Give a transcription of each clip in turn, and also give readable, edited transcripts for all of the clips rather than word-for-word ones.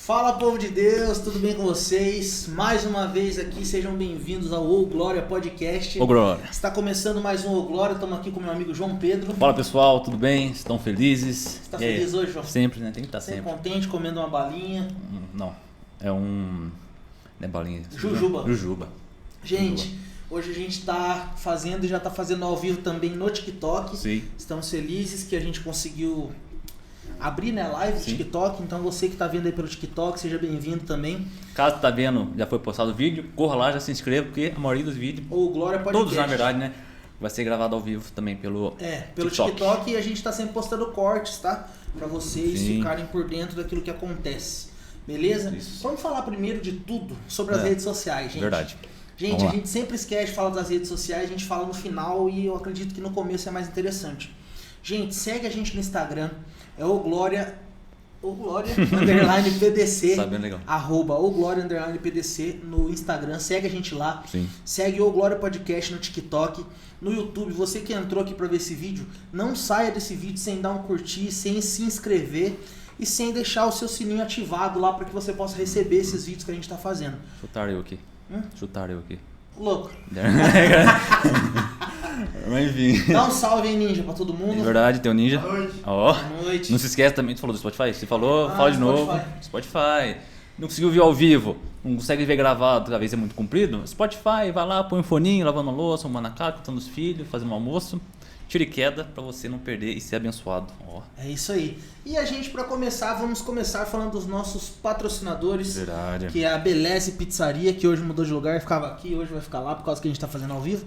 Fala, povo de Deus, tudo bem com vocês? Mais uma vez aqui, sejam bem-vindos ao Ô Glória Podcast. Ô Glória. Está começando mais um Ô Glória, estamos aqui com meu amigo João Pedro. Fala pessoal, tudo bem? Estão felizes? Está feliz hoje, João? Sempre, né? Tem que estar sempre. Contente, comendo uma balinha? Não, é um... Não é balinha. Jujuba. Jujuba. Gente, hoje a gente está fazendo e já está fazendo ao vivo também no TikTok. Sim. Estamos felizes que a gente conseguiu abrir, né, live no TikTok, então você que está vendo aí pelo TikTok, seja bem-vindo também. Caso tá vendo, já foi postado o vídeo, corra lá, já se inscreva, porque a maioria dos vídeos, Ou Glória Podcast, todos na verdade, né, vai ser gravado ao vivo também pelo TikTok, e a gente está sempre postando cortes, tá? Para vocês ficarem por dentro daquilo que acontece, beleza? Isso. Vamos falar primeiro de tudo sobre as redes sociais, gente. Verdade. Gente, a gente sempre esquece de falar das redes sociais, a gente fala no final e eu acredito que no começo é mais interessante. Gente, segue a gente no Instagram, é o Glória underline PDC, @ Glória underline PDC no Instagram, segue a gente lá. Sim. Segue o Glória Podcast no TikTok, no YouTube. Você que entrou aqui para ver esse vídeo, não saia desse vídeo sem dar um curtir, sem se inscrever e sem deixar o seu sininho ativado lá para que você possa receber esses vídeos que a gente está fazendo. Chutaram eu aqui. Louco. Mas enfim. Dá um salve aí, Ninja, pra todo mundo. É verdade, tem o Ninja. Boa noite. Ó. Boa noite. Não se esquece também, tu falou do Spotify? Você falou, fala de novo. Spotify. Não conseguiu ver ao vivo, não consegue ver gravado, talvez é muito comprido. Spotify, vai lá, põe um foninho, lavando a louça, arrumando a casa, contando os filhos, fazendo um almoço. Tira e queda pra você não perder e ser abençoado. Ó. É isso aí. E a gente, pra começar, vamos começar falando dos nossos patrocinadores. Verdade. Que é a Beleze Pizzaria, que hoje mudou de lugar, ficava aqui, hoje vai ficar lá por causa que a gente tá fazendo ao vivo.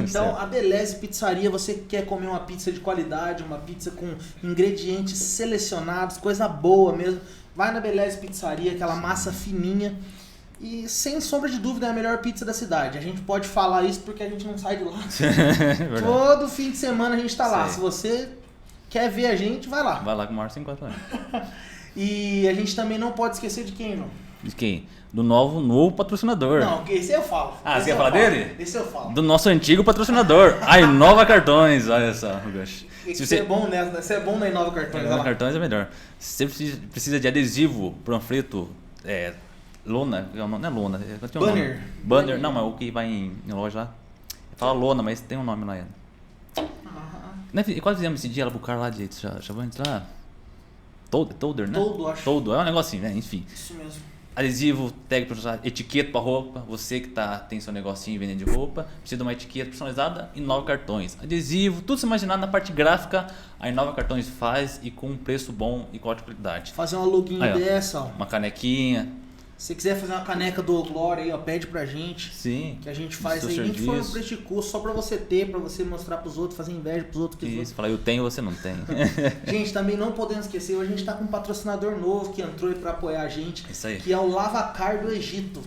Então, a Beleze Pizzaria, você que quer comer uma pizza de qualidade, uma pizza com ingredientes selecionados, coisa boa mesmo, vai na Beleze Pizzaria, aquela massa fininha. E sem sombra de dúvida é a melhor pizza da cidade. A gente pode falar isso porque a gente não sai de lá. Todo fim de semana a gente tá lá. Se você quer ver a gente, vai lá. Vai lá com o Márcio 5 anos. E a gente também não pode esquecer de quem, João? De quem? Do novo patrocinador. Não, esse eu falo. Ah, você quer falar dele? Esse eu falo. Do nosso antigo patrocinador, a Inova Cartões. Olha só, Rugash. Você é bom nessa, você é bom na Inova Cartões. Inova Cartões é melhor. Se você precisa de adesivo, panfleto, lona, não é lona. Banner, não, mas o que vai em loja lá. Fala lona, mas tem um nome lá. E quase fizemos esse dia lá pro cara lá de Chavantes lá. Tolder, né? Todo, é um negocinho, né? Enfim. Isso mesmo. Adesivo, tag personalizado, etiqueta pra roupa. Você que tem seu negocinho vendendo de roupa, precisa de uma etiqueta personalizada, Inova Cartões. Adesivo, tudo se imaginar na parte gráfica, a Inova Cartões faz e com um preço bom e com ótima qualidade. Fazer uma login dessa, ó. Uma canequinha. Se você quiser fazer uma caneca do Glória aí, ó, pede pra gente. Sim. Que a gente faz aí, nem que for um preço de custo, só pra você ter, pra você mostrar pros outros, fazer inveja pros outros. Isso, falar eu tenho, você não tem. Gente, também não podemos esquecer, hoje a gente tá com um patrocinador novo que entrou aí pra apoiar a gente. Isso aí. Que é o Lavacar do Egito.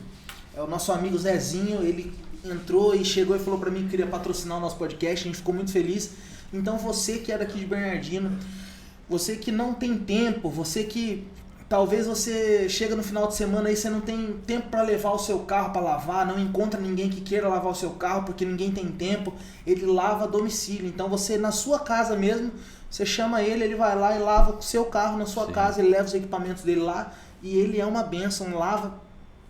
É o nosso amigo Zezinho, ele entrou e chegou e falou pra mim que queria patrocinar o nosso podcast, a gente ficou muito feliz. Então você que é daqui de Bernardino, você que não tem tempo, você que... Talvez você chega no final de semana e você não tem tempo para levar o seu carro para lavar, não encontra ninguém que queira lavar o seu carro porque ninguém tem tempo, ele lava a domicílio. Então você na sua casa mesmo, você chama ele vai lá e lava o seu carro na sua casa, ele leva os equipamentos dele lá e ele é uma bênção, lava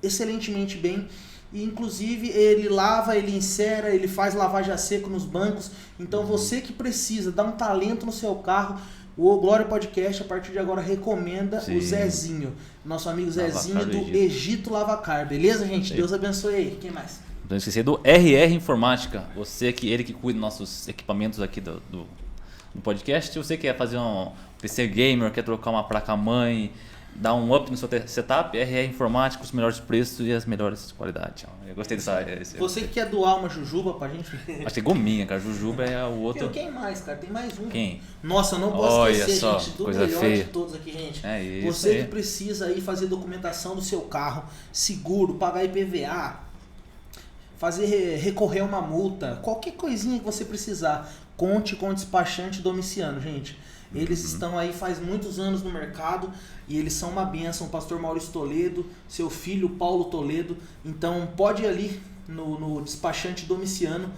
excelentemente bem. E inclusive ele lava, ele encera, ele faz lavagem a seco nos bancos. Então você que precisa dar um talento no seu carro, o Glória Podcast, a partir de agora, recomenda o Zezinho. Nosso amigo Zezinho do Egito Lavacar. Beleza, gente? Deus abençoe aí. Quem mais? Não esquecer do RR Informática. Ele que cuida dos nossos equipamentos aqui do podcast. Se você quer fazer um PC Gamer, quer trocar uma placa-mãe, dar um up no seu setup, RR Informática, os melhores preços e as melhores qualidades. Eu gostei dessa área. Você que quer doar uma jujuba pra gente? Acho que é gominha, cara. Jujuba é o outro. Quem mais, cara? Tem mais um. Quem? Nossa, eu não posso esquecer, só, gente, do coisa melhor feia de todos aqui, gente. É isso. Você que precisa aí fazer documentação do seu carro, seguro, pagar IPVA, recorrer a uma multa, qualquer coisinha que você precisar, conte com o despachante Domiciano, gente. Eles estão aí faz muitos anos no mercado e eles são uma bênção. O pastor Maurício Toledo, seu filho Paulo Toledo. Então pode ir ali no despachante Domiciano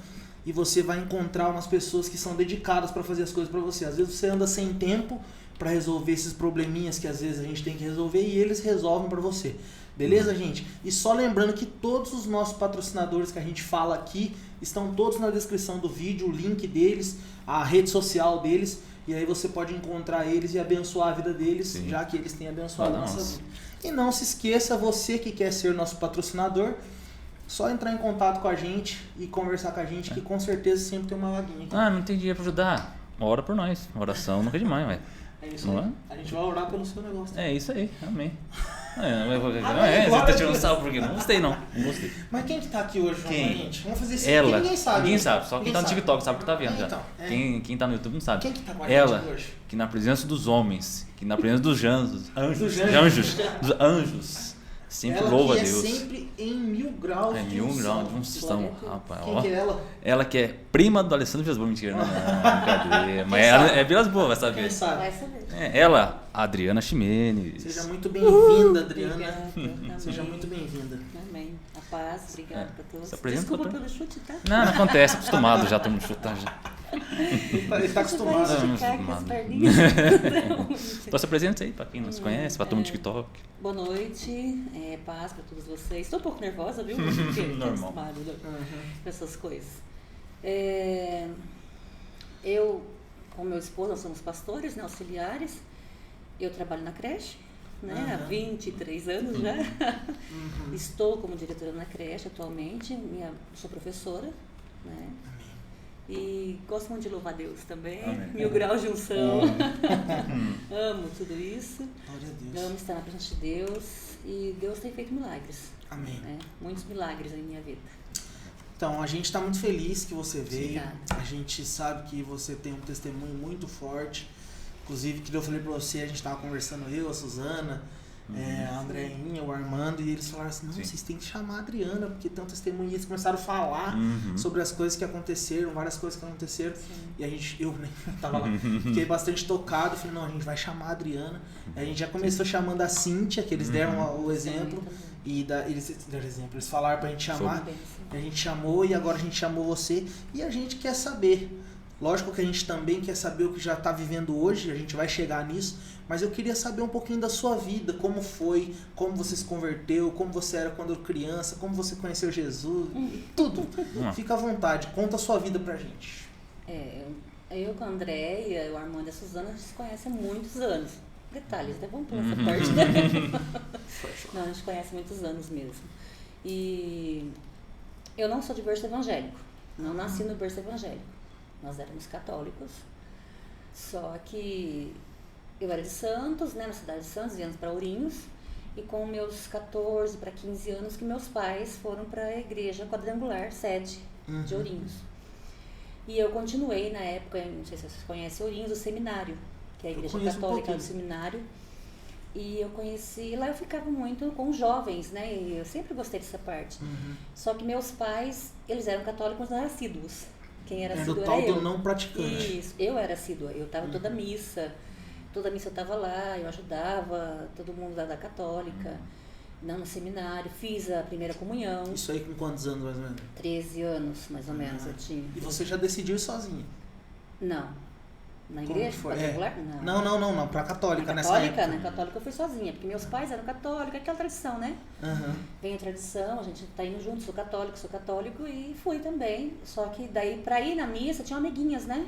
e você vai encontrar umas pessoas que são dedicadas para fazer as coisas para você. Às vezes você anda sem tempo para resolver esses probleminhas que às vezes a gente tem que resolver e eles resolvem para você. Beleza, gente? E só lembrando que todos os nossos patrocinadores que a gente fala aqui estão todos na descrição do vídeo, o link deles, a rede social deles, e aí você pode encontrar eles e abençoar a vida deles, Sim. já que eles têm abençoado a nossa vida. E não se esqueça, você que quer ser nosso patrocinador, só entrar em contato com a gente e conversar com a gente, que com certeza sempre tem uma vaguinha aqui. Ah, não tem dinheiro pra ajudar. Ora por nós. Oração nunca é demais, velho. É isso aí. A gente vai orar pelo seu negócio. É isso aí, amém. Você tá tirando sal porque não gostei, não. Não gostei. Mas quem que tá aqui hoje, Quem? gente? Vamos fazer isso Ela. aqui, ninguém sabe. Ninguém sabe, só quem tá no sabe. TikTok sabe o que tá vendo Então, já. Quem tá no YouTube não sabe. Quem que tá com a Ela, gente hoje? que na presença dos homens, que na presença dos anjos, dos anjos, sempre Ela louva a que Deus. É sempre em 1000 graus É de 1000 unção. graus de unção, rapaz. Quem Ó. que é ela? Ela que é prima do Alessandro Vilas-Boas, mentira, não, brincadeira. Mas ela é Vilas-Boas, vai saber. Quem sabe? Vai saber. É, ela, Adriana Ximenes. Seja muito bem-vinda, Adriana. Obrigada. Seja Amém. muito bem-vinda. Amém. A paz, obrigada pra todos. Se apresenta Desculpa pra- pelo chute, tá? Não acontece, acostumado já, todo mundo chutando já. Ele tá acostumado. Você vai Não, esticar com as acostumado. perninhas. Então se apresenta aí pra quem não se conhece, pra turma do TikTok. Boa noite, paz pra todos vocês. Estou um pouco nervosa, viu? Porque Normal. acostumado, né, Uhum. com essas coisas. Eu, com meu esposo, nós somos pastores, né, auxiliares. Eu trabalho na creche, né, há Uhum. 23 anos já. Estou como diretora na creche atualmente, sou professora, né? E gosto muito de louvar a Deus também, Amém. 1000 graus de unção. Amo tudo isso, Glória a Deus. amo estar na presença de Deus e Deus tem feito milagres, Amém. né? Muitos milagres em minha vida. Então, a gente está muito feliz que você veio. Obrigada. A gente sabe que você tem um testemunho muito forte. Inclusive, que eu falei para você, a gente estava conversando, eu, a Suzana, a Andréinha, o Armando, e eles falaram assim, não, Sim. vocês têm que chamar a Adriana, porque tem um testemunho. E eles começaram a falar sobre as coisas que aconteceram, várias coisas que aconteceram. Sim. E a gente, eu né, tava lá, fiquei bastante tocado, falei, não, a gente vai chamar a Adriana. E a gente já começou chamando a Cíntia, que eles deram o exemplo. E eles deram exemplo, eles falaram pra gente chamar. A gente chamou e agora a gente chamou você. E a gente quer saber. Lógico que a gente também quer saber o que já está vivendo hoje, a gente vai chegar nisso, mas eu queria saber um pouquinho da sua vida, como foi, como você se converteu, como você era quando criança, como você conheceu Jesus, tudo. Fica à vontade, conta a sua vida pra gente. Eu com a Andréia, o Armando e a Suzana, a gente se conhece há muitos anos. Detalhes, até vamos por essa parte, né? Não, a gente conhece há muitos anos mesmo. E eu não sou de berço evangélico, não nasci no berço evangélico. Nós éramos católicos, só que eu era de Santos, né, na cidade de Santos, viemos para Ourinhos, e com meus 14 para 15 anos que meus pais foram para a igreja quadrangular, sede de Ourinhos. E eu continuei na época, não sei se vocês conhecem Ourinhos, o seminário, que é a igreja católica do seminário. E eu conheci, lá eu ficava muito com os jovens, né, e eu sempre gostei dessa parte. Só que meus pais, eles eram católicos, mas não eram assíduos. Quem era assíduo o tal era eu. do não praticante. Isso, eu era assídua, eu estava toda missa eu estava lá, eu ajudava todo mundo da católica, no seminário, fiz a primeira comunhão. Isso aí com quantos anos mais ou menos? 13 anos, mais ou menos, eu tinha. E você já decidiu ir sozinha? Não. Na Como igreja foi? quadrangular? Não, pra católica Na nessa católica, época. na católica eu fui sozinha, porque meus pais eram católicos, aquela tradição, né? Vem a tradição, a gente tá indo junto, sou católico e fui também. Só que daí, pra ir na missa, tinha amiguinhas, né?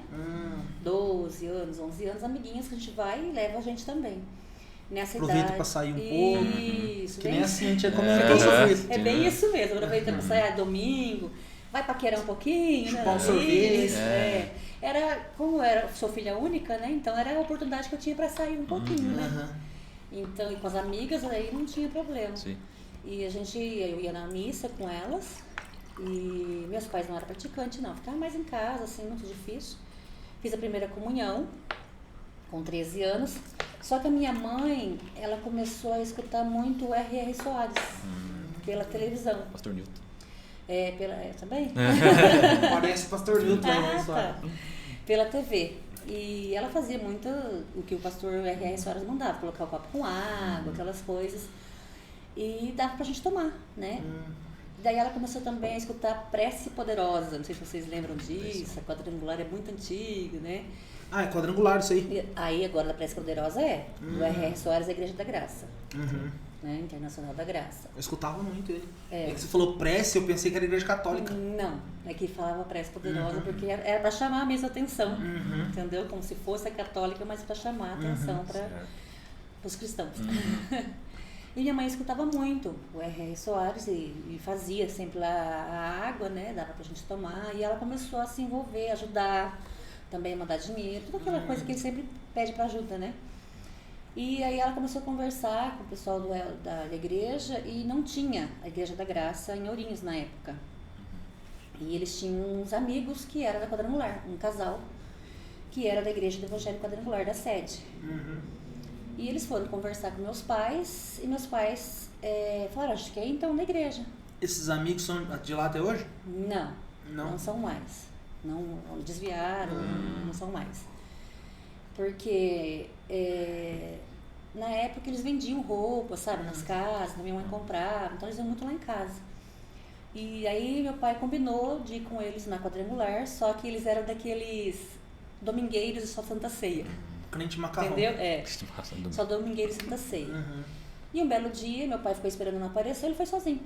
12 anos, 11 anos, amiguinhas que a gente vai e leva a gente também. Nessa Aproveita idade. pra sair um pouco. Isso, Que bem nem a isso. Cintia comentou sobre isso. É bem isso mesmo, aproveita pra sair domingo, vai paquerar um pouquinho, Chupar né? um sorvete. Isso, como eu sou filha única, né? Então era a oportunidade que eu tinha pra sair um pouquinho, né? Então, e com as amigas aí não tinha problema. Sim. E eu ia na missa com elas, e meus pais não eram praticantes, não. Ficava mais em casa, assim, muito difícil. Fiz a primeira comunhão, com 13 anos. Só que a minha mãe, ela começou a escutar muito o R.R. Soares, pela televisão. Pastor Newton. Também? Parece pastor Newton. Tá. Pela TV. E ela fazia muito o que o pastor R.R. Soares mandava, colocar o copo com água, aquelas coisas. E dava pra gente tomar, né? Daí ela começou também a escutar Prece Poderosa, não sei se vocês lembram disso, a Quadrangular é muito antiga, né? Ah, é quadrangular isso aí? Aí agora da Prece Poderosa do R.R. Soares, a Igreja da Graça, né? Internacional da Graça. Eu escutava muito ele. É que você falou prece, eu pensei que era Igreja Católica. Não, é que falava Prece Poderosa porque era para chamar a mesma atenção, entendeu? Como se fosse a católica, mas para chamar a atenção para os cristãos. E minha mãe escutava muito o R.R. Soares e fazia sempre lá a água, né? Dava pra gente tomar. E ela começou a se envolver, ajudar, também a mandar dinheiro, toda aquela coisa que ele sempre pede pra ajuda, né? E aí ela começou a conversar com o pessoal da igreja e não tinha a Igreja da Graça em Ourinhos na época. E eles tinham uns amigos que eram da Quadrangular, um casal que era da Igreja do Evangelho Quadrangular da sede. E eles foram conversar com meus pais, e meus pais falaram, acho que é então na igreja. Esses amigos são de lá até hoje? Não são mais. Não desviaram, não são mais. Porque na época eles vendiam roupa, sabe, nas casas, minha mãe comprava, então eles iam muito lá em casa. E aí meu pai combinou de ir com eles na Quadrangular, só que eles eram daqueles domingueiros e só Santa Ceia. Crente macarrão. Entendeu? Só domingueiro e Santa Ceia. E um belo dia, meu pai ficou esperando não aparecer, ele foi sozinho.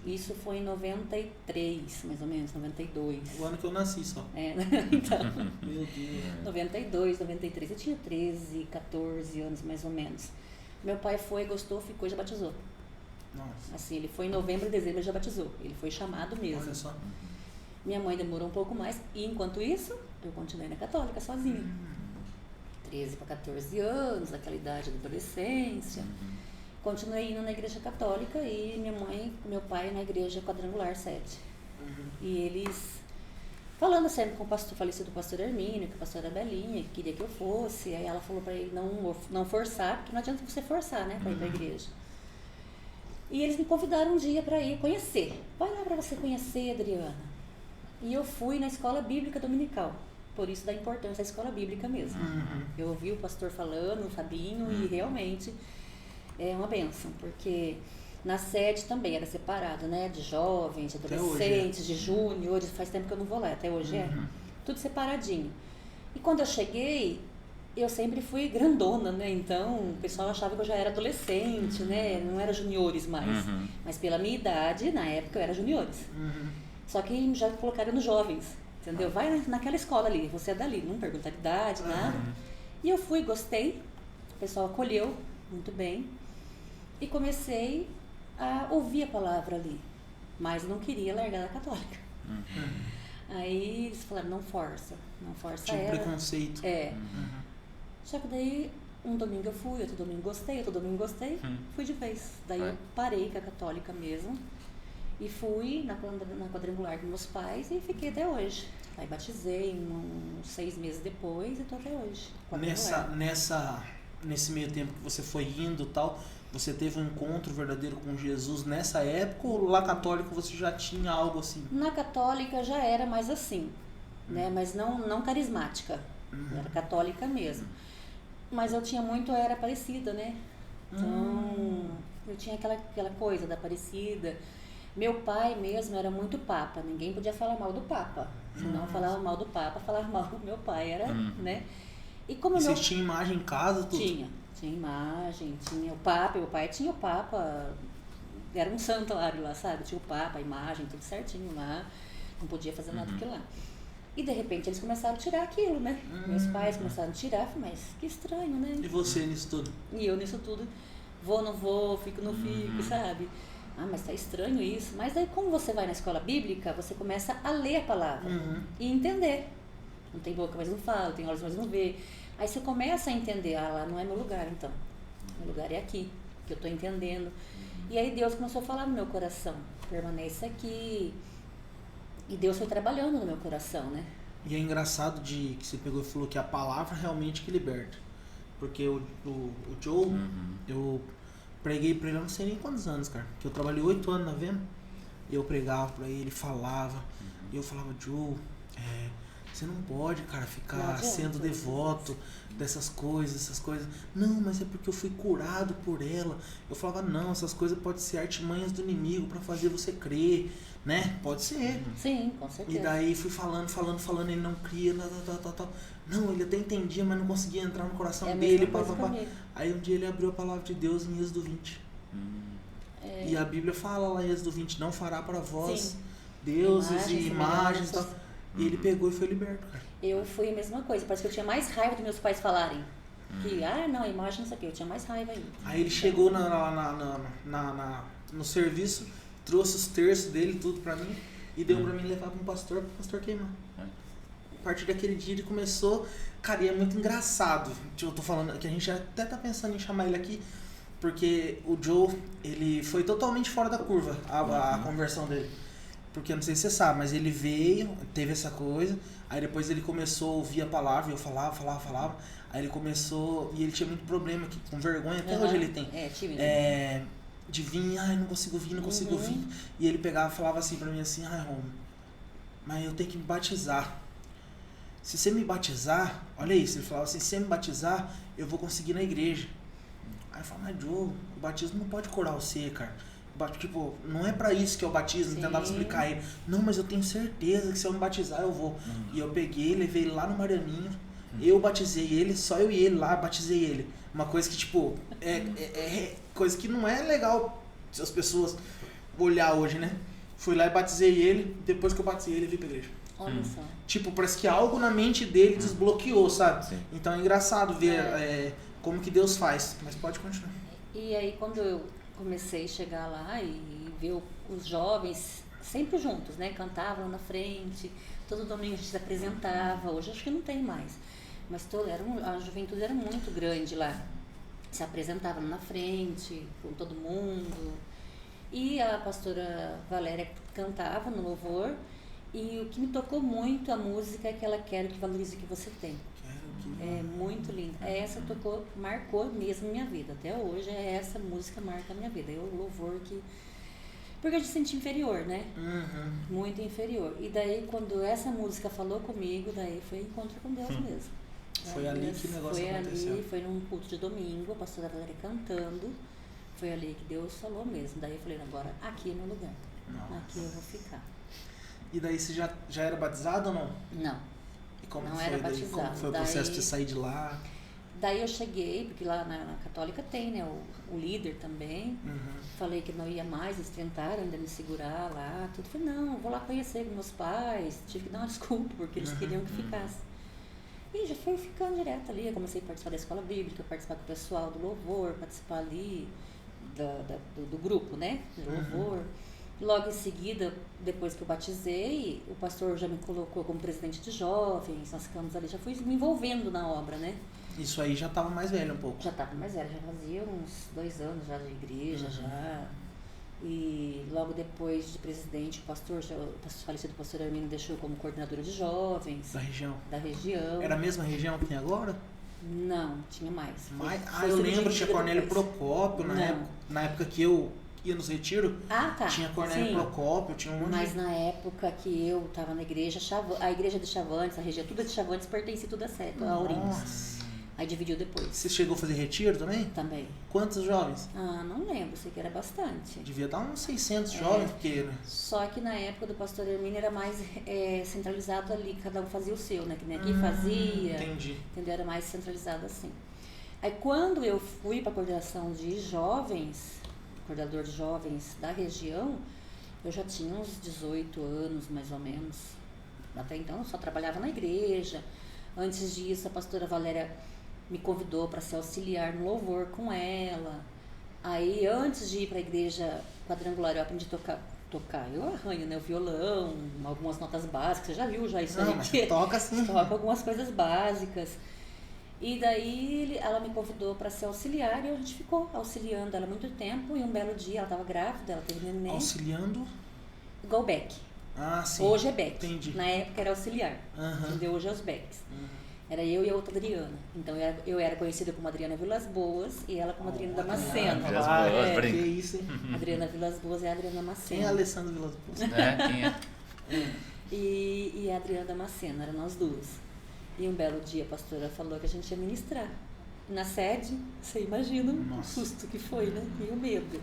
Isso foi em 93, mais ou menos, 92. O ano que eu nasci só. Então. Meu Deus. 92, 93, eu tinha 13, 14 anos mais ou menos. Meu pai foi, gostou, ficou e já batizou. Nossa. Assim, ele foi em novembro, dezembro, ele já batizou. Ele foi chamado mesmo. Olha só. Minha mãe demorou um pouco mais, e enquanto isso, eu continuei na católica sozinha. 13 para 14 anos, aquela idade da adolescência. Continuei indo na igreja católica e minha mãe e meu pai na igreja Quadrangular 7. E eles falando sempre com o falecido pastor Hermínio, com a pastora Belinha, que queria que eu fosse. Aí ela falou para ele não forçar, porque não adianta você forçar, né, para ir para a igreja. E eles me convidaram um dia para ir conhecer. Vai lá para você conhecer, Adriana. E eu fui na escola bíblica dominical. Por isso da importância da escola bíblica mesmo. Eu ouvi o pastor falando, o Fabinho, e realmente é uma bênção, porque na sede também era separado, né? De jovens, de adolescentes, de júniores, faz tempo que eu não vou lá, até hoje tudo separadinho. E quando eu cheguei, eu sempre fui grandona, né? Então o pessoal achava que eu já era adolescente, né? Não era juniores mais. Mas pela minha idade, na época eu era juniores. Só que já colocaram nos jovens. Entendeu? Vai naquela escola ali, você é dali, não pergunta a idade, nada. E eu fui, gostei, o pessoal acolheu muito bem e comecei a ouvir a palavra ali, mas não queria largar da católica. Aí eles falaram, não força Tinha ela. preconceito. Só que daí, um domingo eu fui, outro domingo gostei, fui de vez. Daí eu parei com a católica mesmo. E fui na Quadrangular dos meus pais e fiquei até hoje. Aí batizei uns 6 meses depois e tô até hoje. Nesse meio tempo que você foi indo e tal, você teve um encontro verdadeiro com Jesus nessa época ou lá católico você já tinha algo assim? Na católica já era mais assim, né? Mas não carismática. Era católica mesmo. Mas eu tinha muito, era Aparecida, né? Então, eu tinha aquela coisa da Aparecida. Meu pai mesmo era muito papa, ninguém podia falar mal do papa. Se não falava mal do papa, falava mal do meu pai, era, né? E como vocês tinham imagem em casa, tudo? Tinha imagem, tinha o papa, meu pai tinha o papa, era um santuário lá, sabe? Tinha o papa, a imagem, tudo certinho lá, não podia fazer nada daquilo lá. E de repente eles começaram a tirar aquilo, né? Meus pais começaram a tirar, mas que estranho, né? E você nisso tudo? E eu nisso tudo, vou, não vou, fico, não fico, sabe? Ah, mas tá estranho isso. Mas daí, como você vai na escola bíblica, você começa a ler a palavra e entender. Não tem boca, mas não fala, tem olhos, mas não vê. Aí você começa a entender, lá não é meu lugar, então. Meu lugar é aqui, que eu tô entendendo. E aí Deus começou a falar no meu coração, permaneça aqui. E Deus foi trabalhando no meu coração, né? E é engraçado que você pegou e falou que a palavra realmente que liberta. Porque o Joe, eu preguei pra ele, eu não sei nem quantos anos, cara. Que eu trabalhei 8 anos na Vema. E eu pregava pra ele, falava. E eu falava, Joe, você não pode, cara, ficar sendo devoto dessas coisas, essas coisas. Não, mas é porque eu fui curado por ela. Eu falava, não, essas coisas podem ser artimanhas do inimigo pra fazer você crer, né? Pode ser. Sim, com certeza. E daí fui falando, ele não cria, tal. Não, ele até entendia, mas não conseguia entrar no coração dele. Aí um dia ele abriu a palavra de Deus em Êxodo 20. E a Bíblia fala lá em Êxodo 20, não fará para vós deuses e imagens e tal. E ele pegou e foi liberto, cara. Eu fui a mesma coisa, parece que eu tinha mais raiva dos meus pais falarem que, não, imagem não sei o que, eu tinha mais raiva ainda. Aí ele chegou no serviço, trouxe os terços dele, tudo pra mim, e deu pra mim levar pro pastor queimar. A partir daquele dia ele começou, cara, e é muito engraçado, eu tô falando que a gente até tá pensando em chamar ele aqui, porque o Joe, ele foi totalmente fora da curva, a conversão dele. Porque eu não sei se você sabe, mas ele veio, teve essa coisa, aí depois ele começou a ouvir a palavra, eu falava, aí ele começou, e ele tinha muito problema aqui, com vergonha, até hoje ele tem. Tímido. De vir, não consigo vir. E ele pegava e falava assim pra mim assim, Romo, mas eu tenho que me batizar. Se você me batizar, olha isso, ele falava assim, se você me batizar, eu vou conseguir na igreja. Aí eu falava, mas Joe, o batismo não pode curar você, cara. Tipo, não é pra isso que eu batizo, não tentava explicar ele. Não, mas eu tenho certeza que se eu me batizar eu vou. E eu peguei, levei ele lá no Marianinho, eu batizei ele, só eu e ele lá, batizei ele. Uma coisa que, tipo, é coisa que não é legal se as pessoas olhar hoje, né? Fui lá e batizei ele, depois que eu batizei ele, vim pra igreja. Olha só. Tipo, parece que algo na mente dele desbloqueou, sabe? Sim. Então é engraçado ver como que Deus faz. Mas pode continuar. E aí quando eu comecei a chegar lá e ver os jovens sempre juntos, né? Cantavam na frente, todo domingo a gente se apresentava, hoje acho que não tem mais. Mas a juventude era muito grande lá. Se apresentava na frente, com todo mundo. E a pastora Valéria cantava no louvor. E o que me tocou muito a música é aquela Quero que Valorize o que Você Tem. É muito linda. Essa marcou mesmo minha vida. Até hoje essa música marca a minha vida. É o louvor que... Porque eu me senti inferior, né? Muito inferior. E daí quando essa música falou comigo, daí foi encontro com Deus mesmo. Foi ali que o negócio aconteceu. Foi num culto de domingo, a pastora Valéria cantando. Foi ali que Deus falou mesmo. Daí eu falei, agora aqui é meu lugar. Nossa. Aqui eu vou ficar. E daí você já era batizado ou não? Não. E como não foi era daí? batizado. Como foi o processo de sair de lá? Daí eu cheguei, porque lá na Católica tem, né, o líder também. Falei que não ia mais, eles tentaram ainda me segurar lá, tudo. Falei, não, vou lá conhecer com meus pais. Tive que dar uma desculpa, porque eles queriam que ficasse. E já fui ficando direto ali. Eu comecei a participar da escola bíblica, participar com o pessoal do louvor, participar ali do grupo, né, do louvor. Logo em seguida, depois que eu batizei, o pastor já me colocou como presidente de jovens, nós ficamos ali, já fui me envolvendo na obra, né? Isso aí já estava mais velho um pouco? Já estava mais velho, já fazia uns 2 anos já de igreja, já. E logo depois de presidente, o falecido pastor Arminio deixou como coordenadora de jovens. Da região? Da região. Era a mesma região que tem agora? Não, tinha mais. Eu lembro, tinha Cornélio Procópio na época que eu ia nos retiros. Tinha Cornélio Procópio, tinha um monte. Mas na época que eu estava na igreja, a igreja de Chavantes, a região tudo de Chavantes pertencia tudo a Ourinhos. Aí dividiu depois. Você chegou a fazer retiro também? Também. Quantos jovens? Não lembro, sei que era bastante. Devia dar uns 600 jovens, porque... Só que na época do pastor Hermínio era mais centralizado ali, cada um fazia o seu, né? Que nem aqui fazia. Entendi. Entendeu? Era mais centralizado assim. Aí quando eu fui para a coordenação de jovens, coordenador de jovens da região, eu já tinha uns 18 anos, mais ou menos. Até então eu só trabalhava na igreja. Antes disso, a pastora Valéria me convidou para ser auxiliar no louvor com ela. Aí, antes de ir para a igreja quadrangular, eu aprendi a tocar. Eu arranho, né? O violão, algumas notas básicas. Você já viu já isso aí? Mas toca sim. Toca algumas coisas básicas. E daí, ela me convidou para ser auxiliar e a gente ficou auxiliando ela há muito tempo. E um belo dia, ela estava grávida, ela teve neném. Auxiliando? Igual Beck. Sim. Hoje é Beck. Entendi. Na época era auxiliar. Entendeu? Hoje é os Becks. Era eu e a outra Adriana. Então eu era conhecida como Adriana Vilas Boas e ela como Adriana Damasceno. Vilas Boas, que isso, hein? Adriana Vilas Boas é a Adriana Damasceno. Quem é Alessandro Vilas Boas? Quem é? E a Adriana Damasceno, eram nós duas. E um belo dia a pastora falou que a gente ia ministrar. Na sede, você imagina o susto que foi, né? E o medo.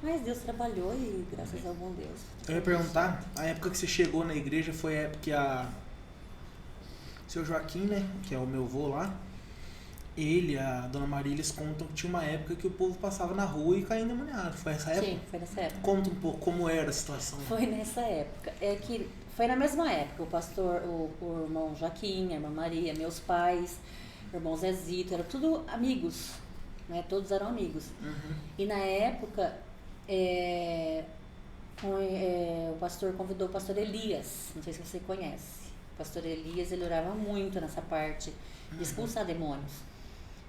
Mas Deus trabalhou e graças ao bom Deus. Eu ia perguntar, a época que você chegou na igreja foi a época que seu Joaquim, né, que é o meu avô lá, ele e a dona Maria, eles contam que tinha uma época que o povo passava na rua e caía endemoniado. Foi essa época? Sim, foi nessa época. Conta um pouco como era a situação. Foi nessa época. É que foi na mesma época. O pastor, o irmão Joaquim, a irmã Maria, meus pais, o irmão Zezito, eram tudo amigos, né? Todos eram amigos. E na época, o pastor convidou o pastor Elias, não sei se você conhece. O pastor Elias, ele orava muito nessa parte de expulsar demônios.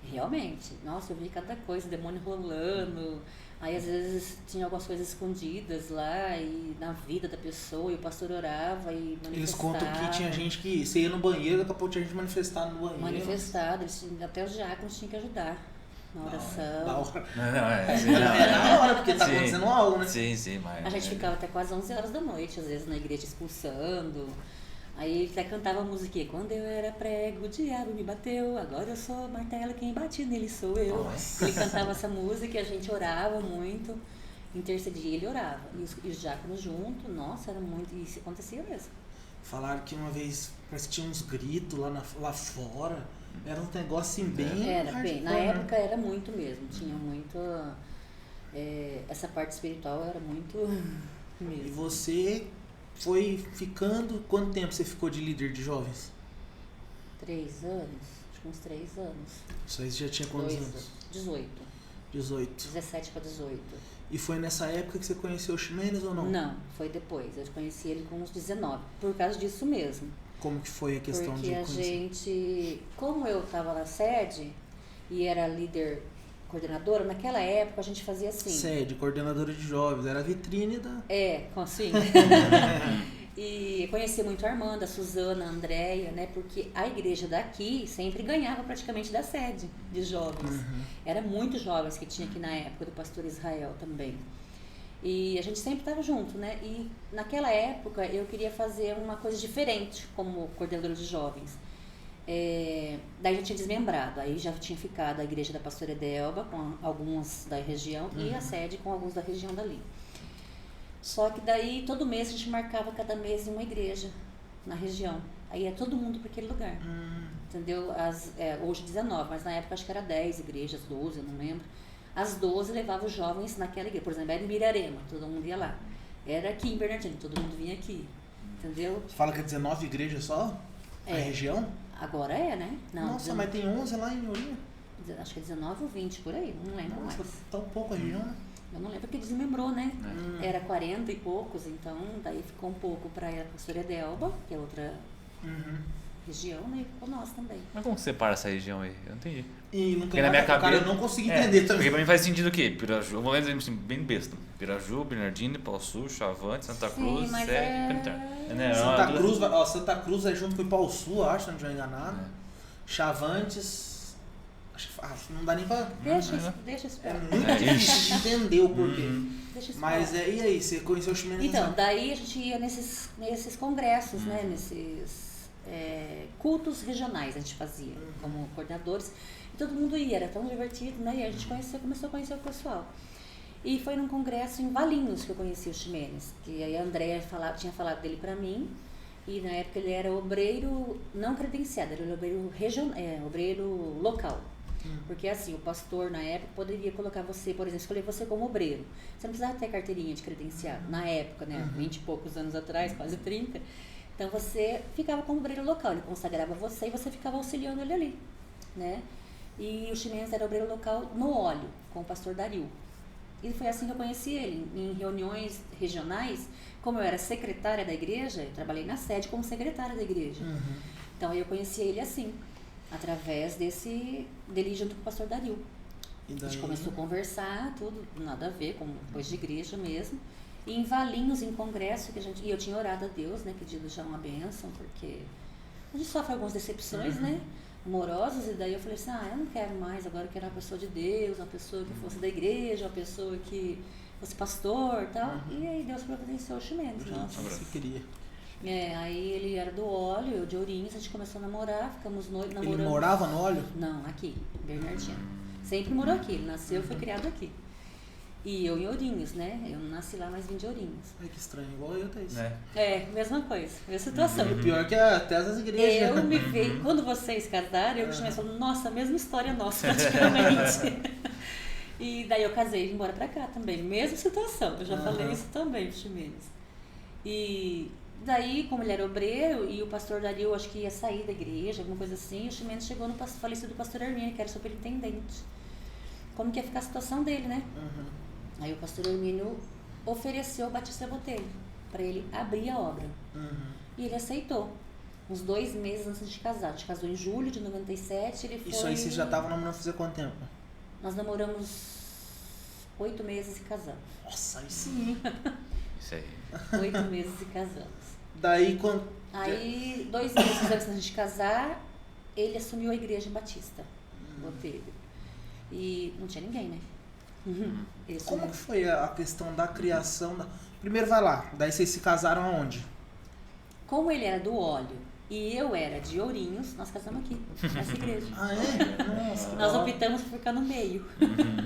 Realmente, nossa, eu vi cada coisa, demônio rolando, aí às vezes tinha algumas coisas escondidas lá e na vida da pessoa, e o pastor orava e manifestava. Eles contam que tinha gente que você ia no banheiro, daqui a pouco tinha gente manifestado no banheiro. Manifestado, até os diáconos tinham que ajudar na oração. Da hora. Não, É da hora, porque tá acontecendo algo, né? Sim, mas... A gente ficava até quase 11 horas da noite, às vezes na igreja expulsando. Aí ele até cantava a musiquinha, quando eu era prego, o diabo me bateu, agora eu sou martelo, quem bate nele sou eu. Nossa. Ele cantava essa música e a gente orava muito, intercedia, ele orava. E os diáconos junto, nossa, era muito, e isso acontecia mesmo. Falaram que uma vez parece que tinha uns gritos lá fora, era um negócio assim bem... Era bem, na época era muito mesmo, tinha muito, essa parte espiritual era muito mesmo. E você... foi ficando... Quanto tempo você ficou de líder de jovens? 3 anos, acho que uns 3 anos. Isso aí você já tinha quantos anos? 18. 18. 17 para 18. E foi nessa época que você conheceu o Ximenes ou não? Não, foi depois. Eu conheci ele com uns 19, por causa disso mesmo. Como que foi a questão de Porque a conhecer? gente, como eu estava na sede e era líder coordenadora, naquela época a gente fazia assim. Sede, coordenadora de jovens, era a vitrine da... Assim. E conheci muito a Armanda, a Suzana, a Andréia, né? Porque a igreja daqui sempre ganhava praticamente da sede de jovens. Era muitos jovens que tinha aqui na época do pastor Israel também. E a gente sempre estava junto, né? E naquela época eu queria fazer uma coisa diferente como coordenadora de jovens. Daí já tinha desmembrado, aí já tinha ficado a igreja da pastora Edelba com alguns da região e a sede com alguns da região dali. Só que daí todo mês a gente marcava cada mês em uma igreja na região. Aí ia todo mundo para aquele lugar. Entendeu? Hoje 19, mas na época acho que era 10 igrejas, 12, eu não lembro. As 12 levavam os jovens naquela igreja. Por exemplo, era em Mirarema, todo mundo ia lá. Era aqui em Bernardino, todo mundo vinha aqui. Entendeu? Você fala que é 19 igrejas só? A região? Agora né? Não, Nossa, mas tem 11 lá em Ourinha? Acho que é 19 ou 20, por aí, não lembro mais. Tão pouco a região, né? Eu não lembro porque desmembrou, né? Era 40 e poucos, então daí ficou um pouco para a pastora Edelba, que é outra região, né? E ficou nós também. Mas como que separa essa região aí? Eu não entendi. E no Porque na minha cabeça eu não consegui entender também. Porque pra mim faz sentido o quê? Piraju, vamos dizer assim, bem besta. Piraju, Bernardino, Pau Sul, Chavante, Santa Cruz, mas Sede, Pentar. Santa Cruz é junto com o Pau Sul, acho, se não estiver enganado. Chavantes... não dá nem pra... Deixa isso pra É muito difícil de entender o porquê. Deixa isso Mas pra lá. e aí, você conheceu o Ximenes? Então, daí a gente ia nesses congressos, né? Nesses cultos regionais a gente fazia como coordenadores. E todo mundo ia, era tão divertido, né? E a gente começou a conhecer o pessoal. E foi num congresso em Valinhos que eu conheci o Ximenes, que aí a Andréia tinha falado dele pra mim. E na época ele era obreiro não credenciado, ele era obreiro local. Porque assim, o pastor na época poderia colocar você, por exemplo, escolher você como obreiro. Você não precisava ter carteirinha de credenciado. Na época, né, 20 e poucos anos atrás, quase 30. Então você ficava como obreiro local, ele consagrava você e você ficava auxiliando ele ali, né? E o Ximenes era obreiro local no óleo, com o pastor Dario. E foi assim que eu conheci ele, em reuniões regionais. Como eu era secretária da igreja, eu trabalhei na sede como secretária da igreja. Então eu conheci ele assim, através dele junto com o pastor Dario. A gente começou a conversar, tudo, nada a ver, com coisa de igreja mesmo. E em Valinhos, em congresso, e eu tinha orado a Deus, né, pedido já uma bênção, porque a gente sofre algumas decepções, né, amorosas, e daí eu falei assim, eu não quero mais, agora eu quero uma pessoa de Deus, uma pessoa que fosse da igreja, uma pessoa que fosse pastor e tal. E aí Deus providenciou o Ximenes. Nossa. Você queria. Aí ele era do Óleo, eu de Ourinhos, a gente começou a namorar, ficamos noivos. Ele morava no Óleo? Não, aqui, Bernardino. Sempre morou aqui, ele nasceu e foi criado aqui. E eu em Ourinhos, né? Eu não nasci lá, mas vim de Ourinhos. Ai, que estranho, igual eu, Thaís. Mesma coisa, mesma situação. E o pior que até as igrejas. Eu me vejo, quando vocês casaram, eu chamei e falei, nossa, a mesma história nossa, praticamente. E daí eu casei e vim embora pra cá também, mesma situação, eu já falei isso também pro Ximenes. E daí, como ele era obreiro e o pastor Dario, acho que ia sair da igreja, alguma coisa assim, o Ximenes chegou no falecido pastor Hermínio, que era superintendente. Como que ia ficar a situação dele, né? Aí o pastor Hermínio ofereceu o Batista Botelho para ele abrir a obra. E ele aceitou. Uns 2 meses antes de casar. A gente casou em julho de 97. Ele foi... Isso aí vocês já estavam namorando fazer quanto tempo? Nós namoramos 8 meses e casamos. Nossa, aí sim. Isso aí. 8 meses e casamos. Daí quando... Aí, 2 meses antes da gente casar, ele assumiu a igreja Batista Botelho. E não tinha ninguém, né? Como que foi a questão da criação? Primeiro vai lá, daí vocês se casaram aonde? Como ele era do Óleo e eu era de Ourinhos, nós casamos aqui, nessa igreja. Ah, é? Nossa, nós optamos por ficar no meio.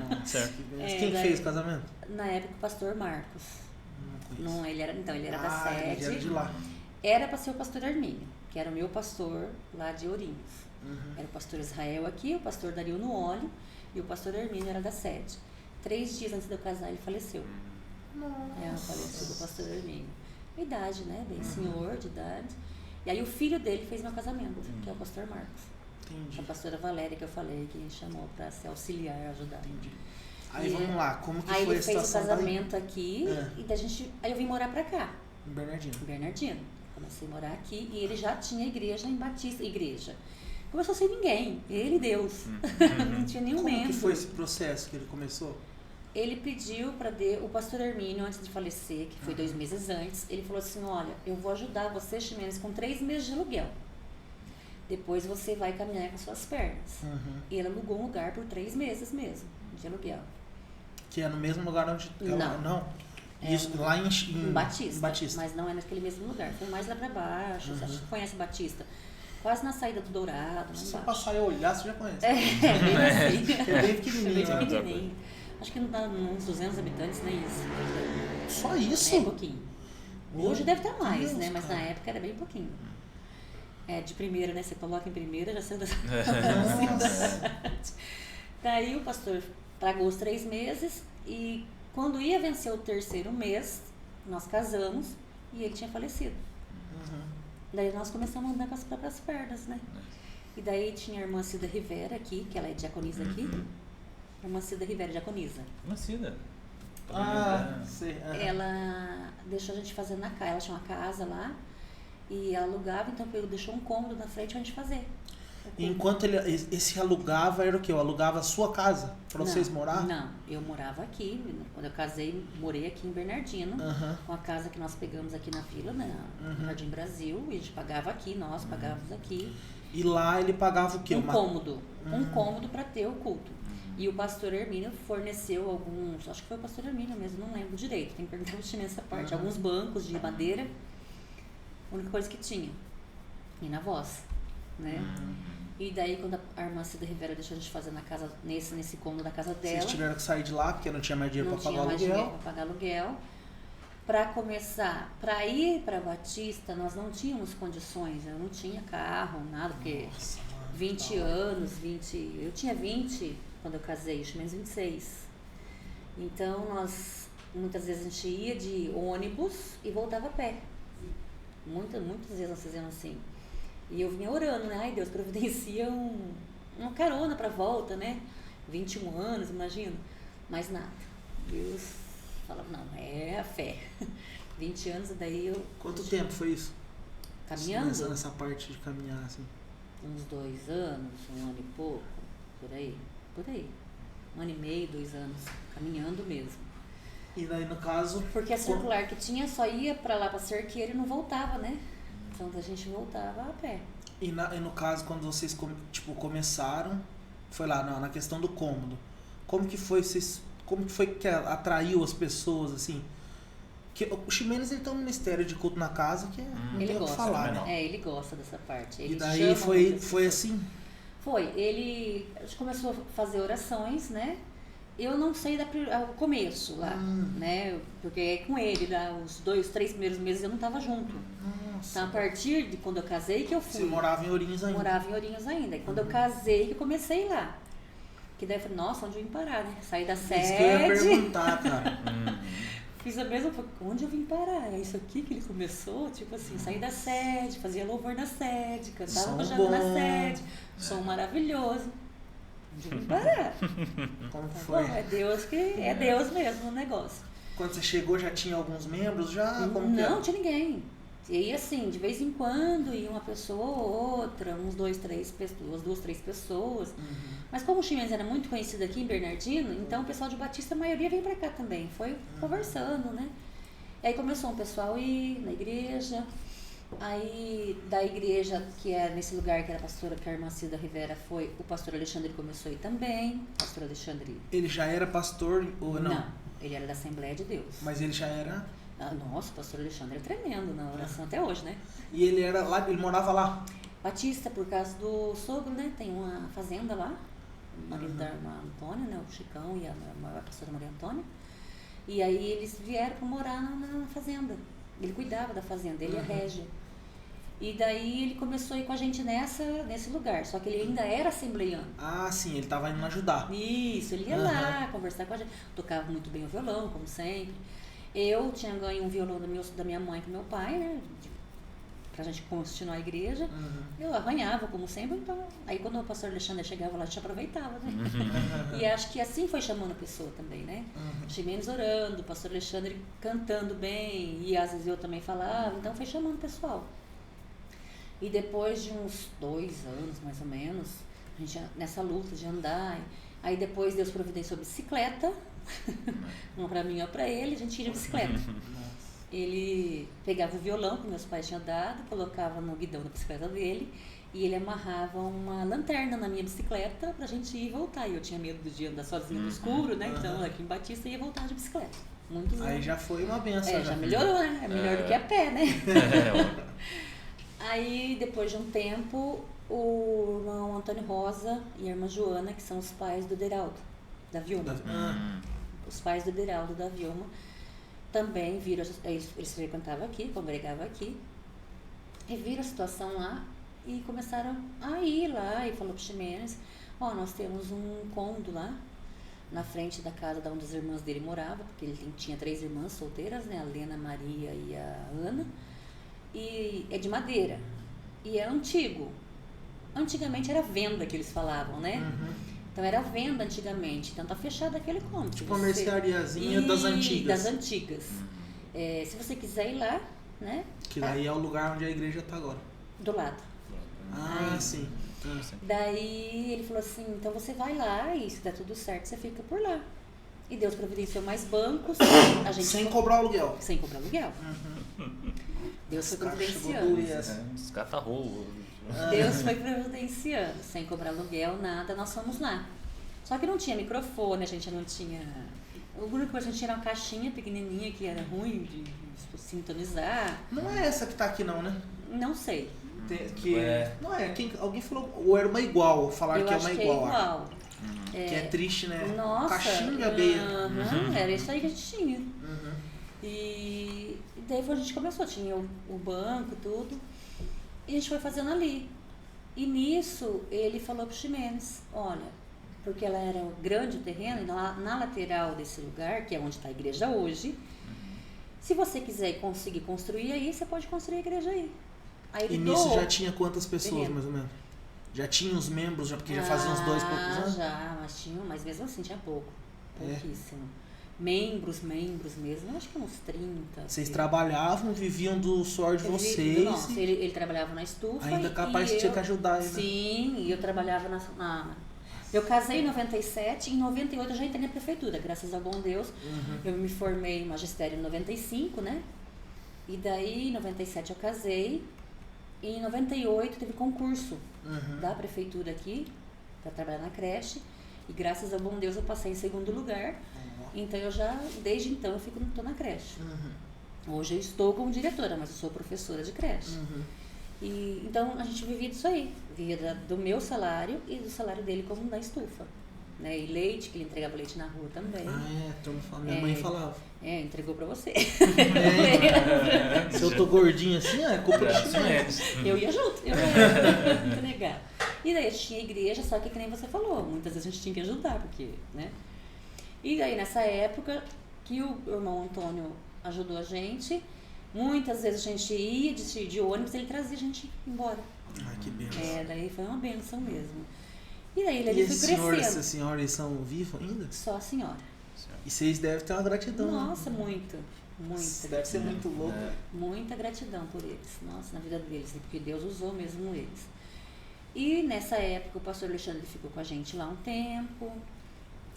Nossa, quem fez o casamento? Na época, o pastor Marcos. Não, ele era da sede. Ele era de lá. Era para ser o pastor Hermínio, que era o meu pastor lá de Ourinhos. Era o pastor Israel aqui, o pastor Dario no Óleo e o pastor Hermínio era da sede. 3 dias antes de eu casar, ele faleceu. Faleceu o pastor Hermínio. Idade, né? Bem senhor de idade. E aí o filho dele fez meu casamento, que é o pastor Marcos. Entendi. A pastora Valéria, que eu falei, que chamou para se auxiliar, ajudar. Entendi. Aí vamos lá, como que aí foi ele a situação? Fez o casamento aqui e aí eu vim morar pra cá. Em Bernardino. Bernardino. Comecei a morar aqui e ele já tinha igreja em Batista. Começou sem ninguém, ele e Deus. Não tinha nenhum membro. Como que foi esse processo que ele começou? Ele pediu para o pastor Hermínio, antes de falecer, que foi 2 meses antes, ele falou assim, olha, eu vou ajudar você, Ximenes, com 3 meses de aluguel. Depois você vai caminhar com suas pernas. E ele alugou um lugar por 3 meses mesmo, de aluguel. Que é no mesmo lugar onde... Não. Isso, lá em Batista. Mas não é naquele mesmo lugar. Foi mais lá para baixo. Você acha que conhece Batista? Quase na saída do Dourado. Se você passar e olhar, você já conhece. Bem assim. É bem pequenininho. Bem pequenininho. Acho que não dá uns 200 habitantes, nem isso. Só isso? É pouquinho. Hoje deve estar mais, né? Mas na época era bem pouquinho. De primeira, né? Você coloca em primeira, já saiu da cidade. Daí o pastor pagou os 3 meses e quando ia vencer o 3º mês, nós casamos e ele tinha falecido. Daí nós começamos a andar com as próprias pernas, né? E daí tinha a irmã Cida Rivera aqui, que ela é diaconisa aqui. A irmã Cida Rivera, diaconisa. Irmã Cida? Sei. Ela deixou a gente fazer na casa, ela tinha uma casa lá e ela alugava, então deixou um cômodo na frente pra gente fazer. Enquanto esse alugava, era o quê? Eu alugava a sua casa pra vocês morar? Não, eu morava aqui. Quando eu casei, morei aqui em Bernardino, com a casa que nós pegamos aqui na vila, no Jardim Brasil, e a gente pagava aqui, nós pagávamos aqui. E lá ele pagava o quê? Um cômodo para ter o culto. E o pastor Hermínio forneceu alguns, acho que foi o pastor Hermínio mesmo, não lembro direito, tem que perguntar para o nessa parte, alguns bancos de madeira, a única coisa que tinha. E na voz, né? E daí, quando a irmã Cida Rivera deixou a gente fazer na casa, nesse cômodo da casa dela. Vocês tiveram que sair de lá porque não tinha mais dinheiro para pagar aluguel? Não tinha mais dinheiro para pagar aluguel. Para começar, para ir para Batista, nós não tínhamos condições. Eu não tinha carro, nada, porque 20 anos, eu tinha 20 quando eu casei, acho menos 26. Então, muitas vezes a gente ia de ônibus e voltava a pé. Muitas vezes nós fizemos assim. E eu vinha orando, né? Ai, Deus, providencia uma carona pra volta, né? 21 anos, imagina. Mas nada. Deus falava, não, é a fé. 20 anos, daí eu... Quanto tempo foi isso? Caminhando? Nessa parte de caminhar, assim. Uns 2 anos, 1 ano e pouco, por aí. 1 ano e meio, 2 anos, caminhando mesmo. E daí, no caso... Porque a circular que tinha só ia pra lá, pra Cerqueira, e não voltava, né? Então a gente voltava a pé. E no caso, quando vocês começaram, foi lá na questão do cômodo. Como que foi que atraiu as pessoas, assim? Porque o Ximenes, ele tem um ministério de culto na casa que não ele tem o que gosta, falar, né? ele gosta dessa parte. Ele E daí foi assim? Foi, a gente começou a fazer orações, né? Eu não sei o começo lá, né? Porque é com ele, lá, os 2, 3 primeiros meses eu não estava junto. Nossa. Então, a partir de quando eu casei que eu fui. Você morava em Ourinhos ainda? Morava em Ourinhos ainda. E quando eu casei que eu comecei lá. Que daí eu falei, nossa, onde eu vim parar, né? Saí da sede. Isso que eu ia perguntar, cara. Fiz a mesma coisa. Onde eu vim parar? É isso aqui que ele começou? Tipo assim, saí da sede, fazia louvor na sede, cantava bajada na sede. Som maravilhoso. Onde eu vim parar? Como Tá foi? bom, é Deus mesmo no negócio. Quando você chegou, já tinha alguns membros? Já? Como que Não era? tinha ninguém. E assim, de vez em quando ia uma pessoa ou outra, uns 2, 3 pessoas, 2, 3 pessoas. Mas como o Ximenes era muito conhecido aqui em Bernardino, então o pessoal de Batista, a maioria veio pra cá também. Foi conversando, né? E aí começou um pessoal a ir na igreja. Aí da igreja, que é nesse lugar que era a pastora, que a irmã Cida Rivera foi, o pastor Alexandre começou a ir também. Pastor Alexandre. Ele já era pastor ou não? Não, ele era da Assembleia de Deus. Mas ele já era... Nossa, o pastor Alexandre é tremendo na oração até hoje, né? E ele era lá, ele morava lá? Batista, por causa do sogro, né? Tem uma fazenda lá, o marido da irmã Antônia, né? O Chicão e a pastora Maria Antônia. E aí eles vieram para morar na fazenda. Ele cuidava da fazenda, ele e a Régia. E daí ele começou a ir com a gente nesse lugar, só que ele ainda era assembleiano. Ah, sim, ele estava indo ajudar. Isso, ele ia lá conversar com a gente. Tocava muito bem o violão, como sempre. Eu tinha ganho um violão da minha mãe e do meu pai, né? Pra gente continuar a igreja. Eu arranhava, como sempre. Então, aí quando o pastor Alexandre chegava lá, a gente aproveitava, né? E acho que assim foi chamando a pessoa também, né? Ximenes orando, o pastor Alexandre cantando bem. E às vezes eu também falava. Então foi chamando o pessoal. E depois de uns 2 anos, mais ou menos, a gente nessa luta de andar. Aí depois Deus providenciou bicicleta. Uma pra mim e uma pra ele, a gente ia de bicicleta. Ele pegava o violão que meus pais tinham dado, colocava no guidão da bicicleta dele e ele amarrava uma lanterna na minha bicicleta pra gente ir e voltar. E eu tinha medo de andar sozinha no escuro, né? Então aqui em Batista ia voltar de bicicleta. Muitos anos. Aí já foi uma benção. Já melhorou, né? É melhor do que a pé, né? Aí depois de um tempo, o irmão Antônio Rosa e a irmã Joana, que são os pais do Deraldo, da Vilma. Os pais do Deraldo da Vilma também viram, eles frequentavam aqui, congregavam aqui, e viram a situação lá e começaram a ir lá e falou pro Ximenes, nós temos um cômodo lá na frente da casa de onde as irmãs dele moravam, porque ele tinha 3 irmãs solteiras, né, a Lena, a Maria e a Ana, e é de madeira, e é antigo. Antigamente era venda que eles falavam, né? Então era venda antigamente, então tá fechado aquele cômodo. Tipo uma merceariazinha das antigas. Das antigas. Se você quiser ir lá, né? Que daí é o lugar onde a igreja tá agora. Do lado. Ah, sim. Daí ele falou assim, então você vai lá e se der tudo certo, você fica por lá. E Deus providenciou mais bancos. A gente sem cobrar aluguel. Sem cobrar aluguel. Deus foi providenciando. Escatarrou. Deus foi providenciando, sem cobrar aluguel, nada, nós fomos lá. Só que não tinha microfone, a gente não tinha... O único que a gente tinha era uma caixinha pequenininha que era ruim de sintonizar. Não é essa que tá aqui não, né? Não sei. Não é, alguém falou, ou era uma igual, falaram que é uma igual. Igual. Que é triste, né? Nossa, caixinha beia. Era isso aí que a gente tinha. E daí a gente começou, tinha o banco, tudo. E a gente foi fazendo ali. E nisso, ele falou pro Ximenes, olha, porque ela era grande o terreno, e na lateral desse lugar, que é onde está a igreja hoje, se você quiser conseguir construir aí, você pode construir a igreja aí. Aí ele nisso já tinha quantas pessoas, mais ou menos? Já tinha os membros, porque já fazia uns 2 poucos anos? Já, mas mesmo assim tinha pouco. Pouquíssimo. Membros mesmo, acho que uns 30. Vocês trabalhavam, viviam do suor de vocês. Nossa, ele trabalhava na estufa. Ainda capaz de tinha que ajudar ele. Sim, e eu trabalhava eu casei em 97, em 98 eu já entrei na prefeitura, graças ao bom Deus. Eu me formei em magistério em 95, né? E daí em 97 eu casei. E em 98 teve concurso da prefeitura aqui, para trabalhar na creche. E graças ao bom Deus eu passei em 2º lugar. Então desde então eu tô na creche. Hoje eu estou como diretora, mas eu sou professora de creche. E, então a gente vivia disso aí, vivia do meu salário e do salário dele como da estufa. Né? E leite, que ele entregava leite na rua também. Minha mãe falava. Entregou pra você. Se eu tô gordinho assim, é culpa do Chimenez. Eu ia junto, eu ia entregar. E daí a gente tinha igreja, só que nem você falou, muitas vezes a gente tinha que ajudar, porque, né? E daí nessa época que o irmão Antônio ajudou a gente, muitas vezes a gente ia de ônibus, ele trazia a gente embora. Ai, que bênção. Daí foi uma bênção mesmo. E daí ele foi crescendo. E essa senhora, eles são vivos ainda? Só a senhora. E vocês devem ter uma gratidão. Nossa, muita. Deve ser muito louco. Muita gratidão por eles. Nossa, na vida deles, porque Deus usou mesmo eles. E nessa época o pastor Alexandre ficou com a gente lá um tempo.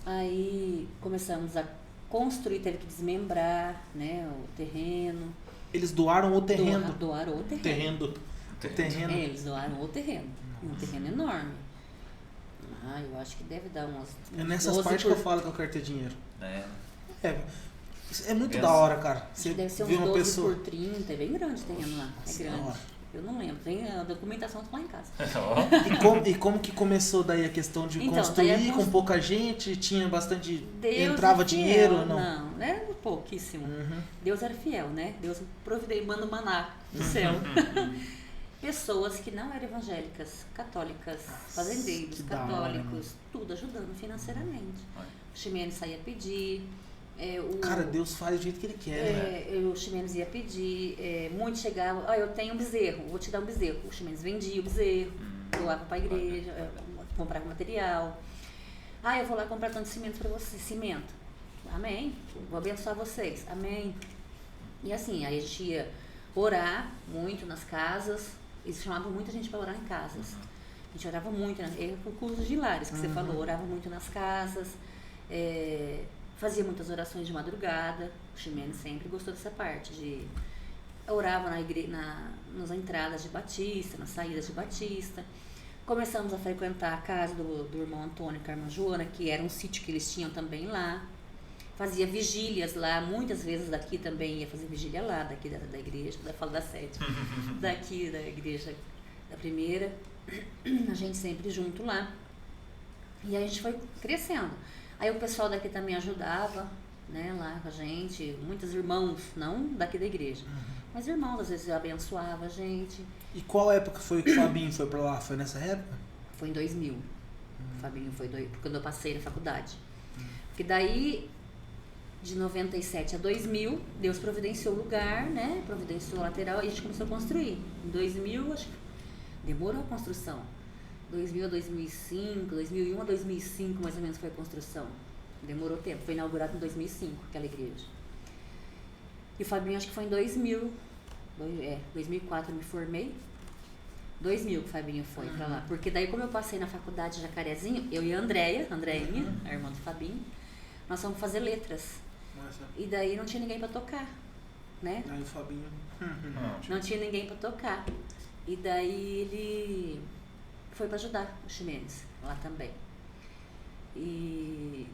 Aí começamos a construir, teve que desmembrar, né, o terreno. Eles doaram o terreno? Doaram o terreno. Terreno. Eles doaram o terreno. Um terreno enorme. Eu acho que deve dar umas... É nessas partes que eu falo que eu quero ter dinheiro. É muito da hora, cara. Você deve ser uns 12 por 30, é bem grande o terreno lá. Nossa, é grande. Eu não lembro, tem a documentação lá em casa. E como que começou daí a questão de construir com pouca gente? Tinha bastante... Deus entrava fiel, dinheiro? Não, era pouquíssimo. Deus era fiel, né? Deus manda o maná do céu. Pessoas que não eram evangélicas, católicas, fazendeiros, católicos, tudo ajudando financeiramente. O Ximenes saía pedir. Cara, Deus faz do jeito que Ele quer. O Ximenes ia pedir, muitos chegavam, eu tenho um bezerro, vou te dar um bezerro. O Ximenes vendia o bezerro, doava para a igreja, comprava material. Eu vou lá comprar tanto cimento para você, cimento. Amém. Vou abençoar vocês. Amém. E assim, aí a gente ia orar muito nas casas. Eles chamavam muita gente para orar em casas. A gente orava muito, com cursos de lares que você falou, orava muito nas casas, fazia muitas orações de madrugada. O Ximenes sempre gostou dessa parte, orava nas entradas de Batista, nas saídas de Batista. Começamos a frequentar a casa do irmão Antônio e a irmã Joana, que era um sítio que eles tinham também lá. Fazia vigílias lá, muitas vezes daqui também ia fazer vigília lá, daqui da igreja, falo da sede, daqui da igreja da primeira, a gente sempre junto lá. E aí a gente foi crescendo. Aí o pessoal daqui também ajudava, né, lá com a gente, muitos irmãos, não daqui da igreja, mas irmãos às vezes abençoava a gente. E qual época foi que o Fabinho foi pra lá? Foi nessa época? Foi em 2000. O Fabinho foi quando eu passei na faculdade. Porque daí... de 97 a 2000, Deus providenciou o lugar, né? Providenciou a lateral e a gente começou a construir. Em 2000, acho que demorou a construção. 2000 a 2005, 2001 a 2005 mais ou menos foi a construção. Demorou tempo, foi inaugurado em 2005 aquela igreja. E o Fabinho acho que foi em 2000, 2004 eu me formei. 2000 que o Fabinho foi pra lá. Porque daí como eu passei na faculdade de Jacarezinho, eu e a Andréinha, a irmã do Fabinho, nós fomos fazer letras. E daí não tinha ninguém pra tocar, né? Aí o Fabinho... Não tinha ninguém pra tocar. E daí ele foi pra ajudar o Ximenes lá também. E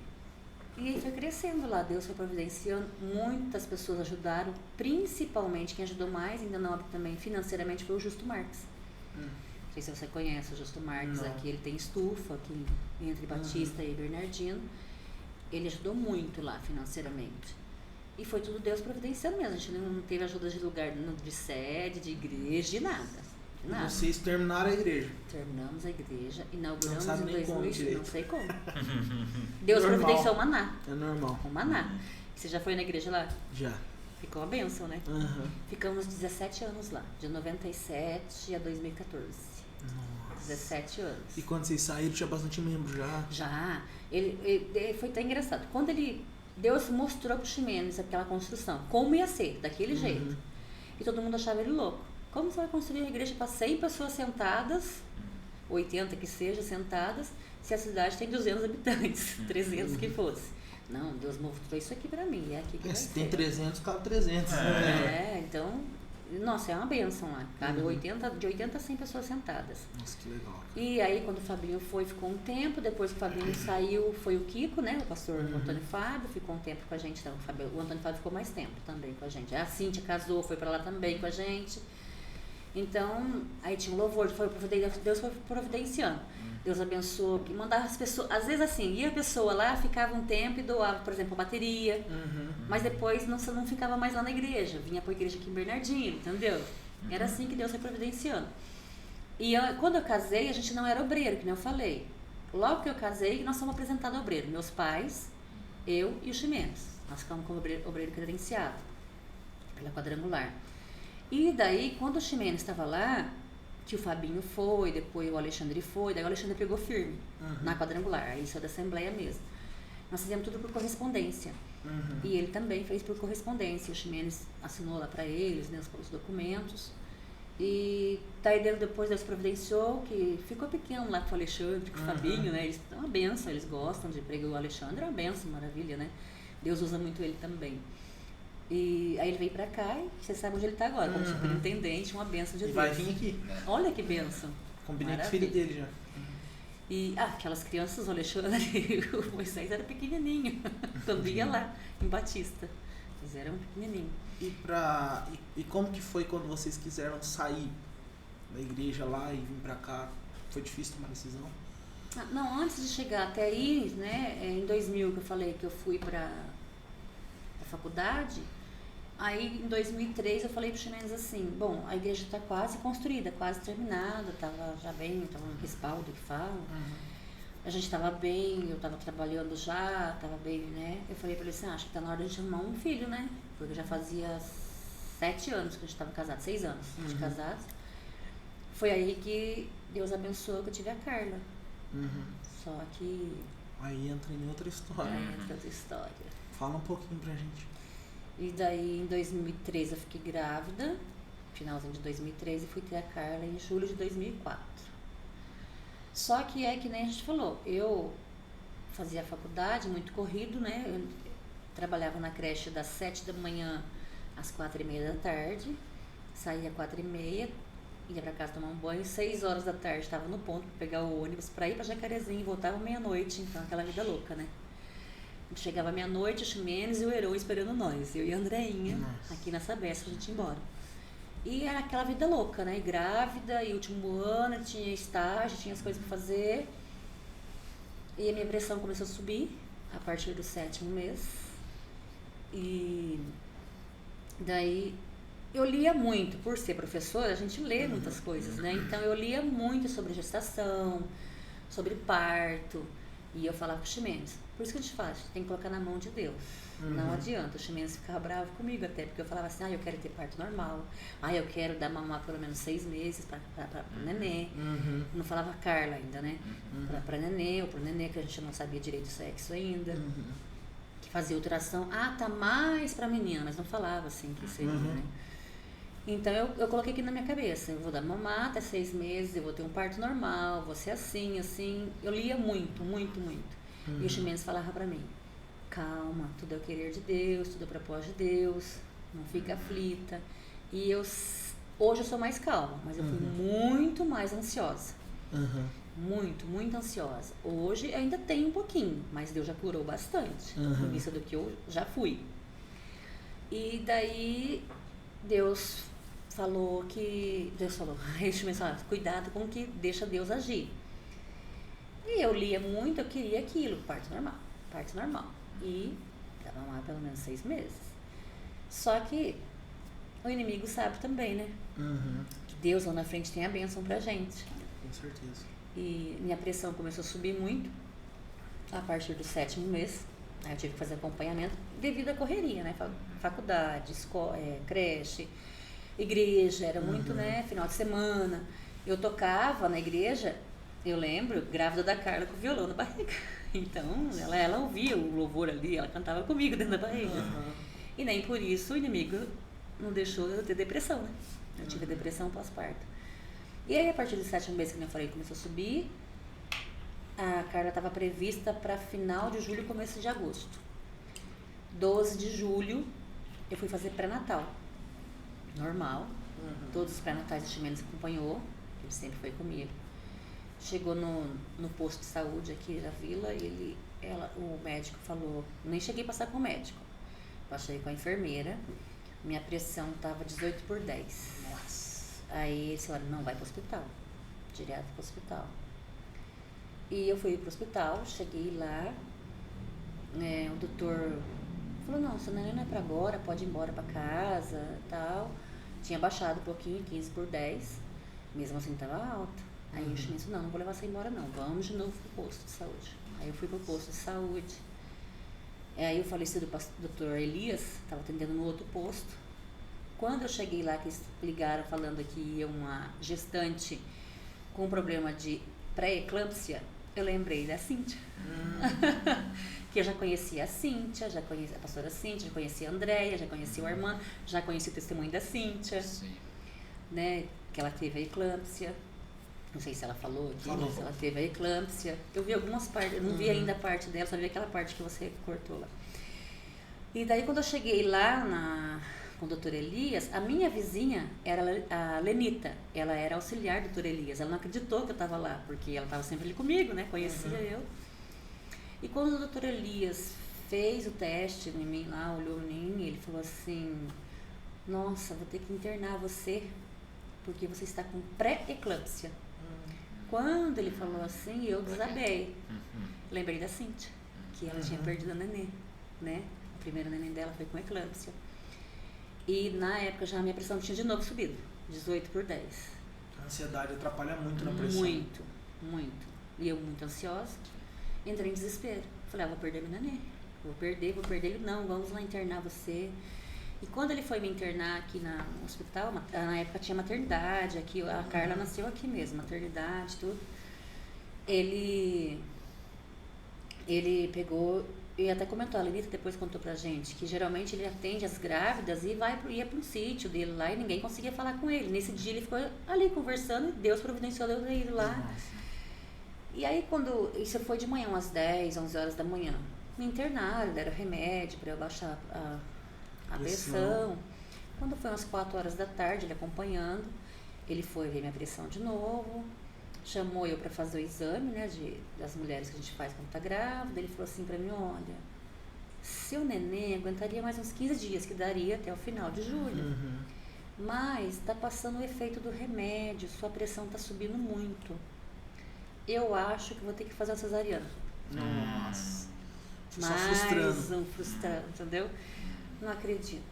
aí foi crescendo lá, Deus foi providenciando, muitas pessoas ajudaram, principalmente quem ajudou mais, ainda não também financeiramente, foi o Justo Marques. Não sei se você conhece o Justo Marques, aqui ele tem estufa, aqui entre Batista e Bernardino. Ele ajudou muito lá financeiramente. E foi tudo Deus providenciando mesmo. A gente não teve ajuda de lugar, de sede, de igreja, de nada. Vocês terminaram a igreja? Terminamos a igreja, inauguramos em 2000, não sei como. Deus providenciou o maná. É normal. O maná. Você já foi na igreja lá? Já. Ficou uma bênção, né? Ficamos 17 anos lá, de 97 a 2014. Nossa. 17 anos. E quando vocês saíram, tinha bastante membro já? Já. Ele foi até engraçado. Quando Deus mostrou pro Ximenes aquela construção, como ia ser, daquele jeito. E todo mundo achava ele louco. Como você vai construir uma igreja para 100 pessoas sentadas, 80 que seja, sentadas, se a cidade tem 200 habitantes, 300 que fosse? Não, Deus mostrou isso aqui para mim, é aqui que vai se ser. tem 300, cabe 300. Então, Nossa, é uma bênção lá. Cabe de 80 a 100 pessoas sentadas. Nossa, que legal. E aí, quando o Fabinho foi, ficou um tempo. Depois que o Fabinho saiu, foi o Kiko, né? O pastor Antônio Fábio, ficou um tempo com a gente. Então, o Antônio Fábio ficou mais tempo também com a gente. A Cíntia casou, foi pra lá também com a gente. Então, aí tinha um louvor, Deus foi providenciando. Deus abençoou, que mandava as pessoas, às vezes assim, ia a pessoa lá, ficava um tempo e doava, por exemplo, a bateria, mas depois não ficava mais lá na igreja, vinha para a igreja aqui em Bernardino, entendeu? Era assim que Deus foi providenciando. E quando eu casei, a gente não era obreiro, que nem eu falei. Logo que eu casei, nós fomos apresentados ao obreiro, meus pais, eu e o Ximenes. Nós ficamos como obreiro credenciado, pela quadrangular. E daí, quando o Ximenes estava lá, que o Fabinho foi, depois o Alexandre foi, daí o Alexandre pegou firme na quadrangular, isso é da Assembleia mesmo. Nós fizemos tudo por correspondência. E ele também fez por correspondência. O Ximenes assinou lá para eles, né, os documentos. E daí depois Deus providenciou, que ficou pequeno lá com o Alexandre, com o Fabinho, né? Eles, é uma benção, eles gostam de pregar. O Alexandre é uma benção, maravilha, né? Deus usa muito ele também. E aí ele veio pra cá e você sabe onde ele tá agora, como superintendente, uma benção de Deus. E vai vir aqui. Olha que benção. Combinei com o filho dele já. E aquelas crianças, o Alexandre e o Moisés era pequenininho, quando ia lá, em Batista. Eles eram pequenininhos. E como que foi quando vocês quiseram sair da igreja lá e vir pra cá? Foi difícil tomar decisão? Não, antes de chegar até aí, né, em 2000 que eu falei que eu fui pra faculdade. Aí, em 2003, eu falei pro Ximenes assim, bom, a igreja está quase construída, quase terminada, estava já bem, estava no respaldo que fala. A gente estava bem, eu estava trabalhando já, estava bem, né? Eu falei para ele assim, acho que está na hora de a gente arrumar um filho, né? Porque já fazia 7 anos que a gente estava casado, 6 anos de casados. Foi aí que Deus abençoou que eu tive a Carla. Só que... Aí entra em outra história. Fala um pouquinho pra gente. E daí, em 2013, eu fiquei grávida, finalzinho de 2013, e fui ter a Carla em julho de 2004. Só que é que nem a gente falou, eu fazia faculdade, muito corrido, né? Eu trabalhava na creche das 7 da manhã às 4h30 da tarde, saía às 4h30, ia pra casa tomar um banho, 6 horas da tarde estava no ponto para pegar o ônibus para ir pra Jacarezinho e voltava meia-noite, então aquela vida louca, né? Chegava meia-noite, o Ximenes e o Heron esperando nós, eu e a Andreinha, aqui na Sabesp, a gente ia embora. E era aquela vida louca, né? Grávida, e último ano, tinha estágio, tinha as coisas para fazer. E a minha pressão começou a subir a partir do 7º mês. E daí eu lia muito, por ser professora, a gente lê muitas coisas, né? Então eu lia muito sobre gestação, sobre parto. E eu falava com o Ximenes, por isso que a gente faz, tem que colocar na mão de Deus. Não adianta, o Ximenes ficava bravo comigo até, porque eu falava assim, eu quero ter parto normal, eu quero dar mamar pelo menos 6 meses para nenê. Não falava Carla ainda, né? Para nenê, ou pro nenê, que a gente não sabia direito o sexo ainda. Que fazia ultrassom, tá mais para menina, mas não falava assim que seria, né? Então eu coloquei aqui na minha cabeça, eu vou dar mamar até 6 meses, eu vou ter um parto normal, vou ser assim, assim. Eu lia muito. E o Ximenes falava pra mim, calma, tudo é o querer de Deus, tudo é o propósito de Deus, não fica aflita. E hoje eu sou mais calma, mas eu fui muito mais ansiosa. Muito ansiosa. Hoje ainda tenho um pouquinho, mas Deus já curou bastante, em vista do que eu já fui. E daí Deus falou, aí o Ximenes falou, cuidado com o que deixa Deus agir. E eu lia muito, eu queria aquilo, parto normal. E dava lá pelo menos 6 meses. Só que o inimigo sabe também, né? Que Deus lá na frente tem a bênção pra gente. Com certeza. E minha pressão começou a subir muito a partir do 7º mês. Aí eu tive que fazer acompanhamento devido à correria, né? Faculdade, escola, creche, igreja, era muito, né? Final de semana. Eu tocava na igreja, eu lembro, grávida da Carla com o violão na barriga. Então, ela ouvia o louvor ali, ela cantava comigo dentro da barriga. E nem por isso o inimigo não deixou eu ter depressão, né? Eu tive depressão pós-parto. E aí, a partir do 7º mês, que eu falei, começou a subir. A Carla estava prevista para final de julho, começo de agosto. 12 de julho, eu fui fazer pré-natal. Normal. Todos os pré-natais de Ximenes acompanhou, ele sempre foi comigo. Chegou no posto de saúde aqui da vila, o médico falou, nem cheguei a passar com o médico, passei com a enfermeira, minha pressão estava 18/10. Nossa. Aí eles falaram, não, vai pro hospital, direto pro hospital. E eu fui pro hospital, cheguei lá, o doutor falou, não, seu neném não é pra agora, pode ir embora pra casa e tal. Tinha baixado um pouquinho, 15/10, mesmo assim estava alto. Aí o Ximenes falou, não vou levar você embora não, vamos de novo pro posto de saúde. Aí eu fui pro posto de saúde. Aí o falecido doutor Elias estava atendendo no outro posto. Quando eu cheguei lá, que eles ligaram falando que ia uma gestante com problema de pré-eclâmpsia, eu lembrei da Cíntia. Que eu já conhecia a Cíntia, já conhecia a pastora Cíntia, já conhecia a Andréia, já conhecia o Armando, já conhecia o testemunho da Cíntia, né, que ela teve a eclâmpsia. Não sei se ela falou aqui, mas ela teve a eclâmpsia. Eu vi algumas partes, eu não vi ainda a parte dela, só vi aquela parte que você cortou lá. E daí quando eu cheguei lá com o doutor Elias, a minha vizinha era a Lenita, ela era auxiliar do doutor Elias. Ela não acreditou que eu estava lá, porque ela estava sempre ali comigo, né? Conhecia eu. E quando o doutor Elias fez o teste em mim lá, olhou em mim, ele falou assim, nossa, vou ter que internar você, porque você está com pré-eclâmpsia. Quando ele falou assim, eu desabei. Lembrei da Cíntia, que ela tinha perdido a nenê, né? A primeira neném dela foi com eclâmpsia. E na época já a minha pressão tinha de novo subido, 18/10. A ansiedade atrapalha muito na pressão. Muito, muito. E eu muito ansiosa, entrei em desespero. Falei, vou perder minha nenê. Vou perder. Ele, não, vamos lá internar você. E quando ele foi me internar aqui no hospital, na época tinha maternidade, aqui, a Carla nasceu aqui mesmo, maternidade, tudo. Ele pegou, e até comentou, a Lenita depois contou pra gente, que geralmente ele atende as grávidas e ia pro sítio dele lá e ninguém conseguia falar com ele. Nesse dia ele ficou ali conversando e Deus providenciou ele lá. Nossa. E aí isso foi de manhã, umas 10, 11 horas da manhã. Me internaram, deram remédio pra eu baixar a pressão. Quando foi umas 4 horas da tarde, ele acompanhando, ele foi ver minha pressão de novo, chamou eu para fazer o exame, né, das mulheres que a gente faz quando tá grávida. Ele falou assim para mim, olha, seu neném aguentaria mais uns 15 dias, que daria até o final de julho. Mas tá passando o efeito do remédio, sua pressão tá subindo muito. Eu acho que vou ter que fazer a cesariana. Nossa. Mais um frustrado, entendeu? Não acredito.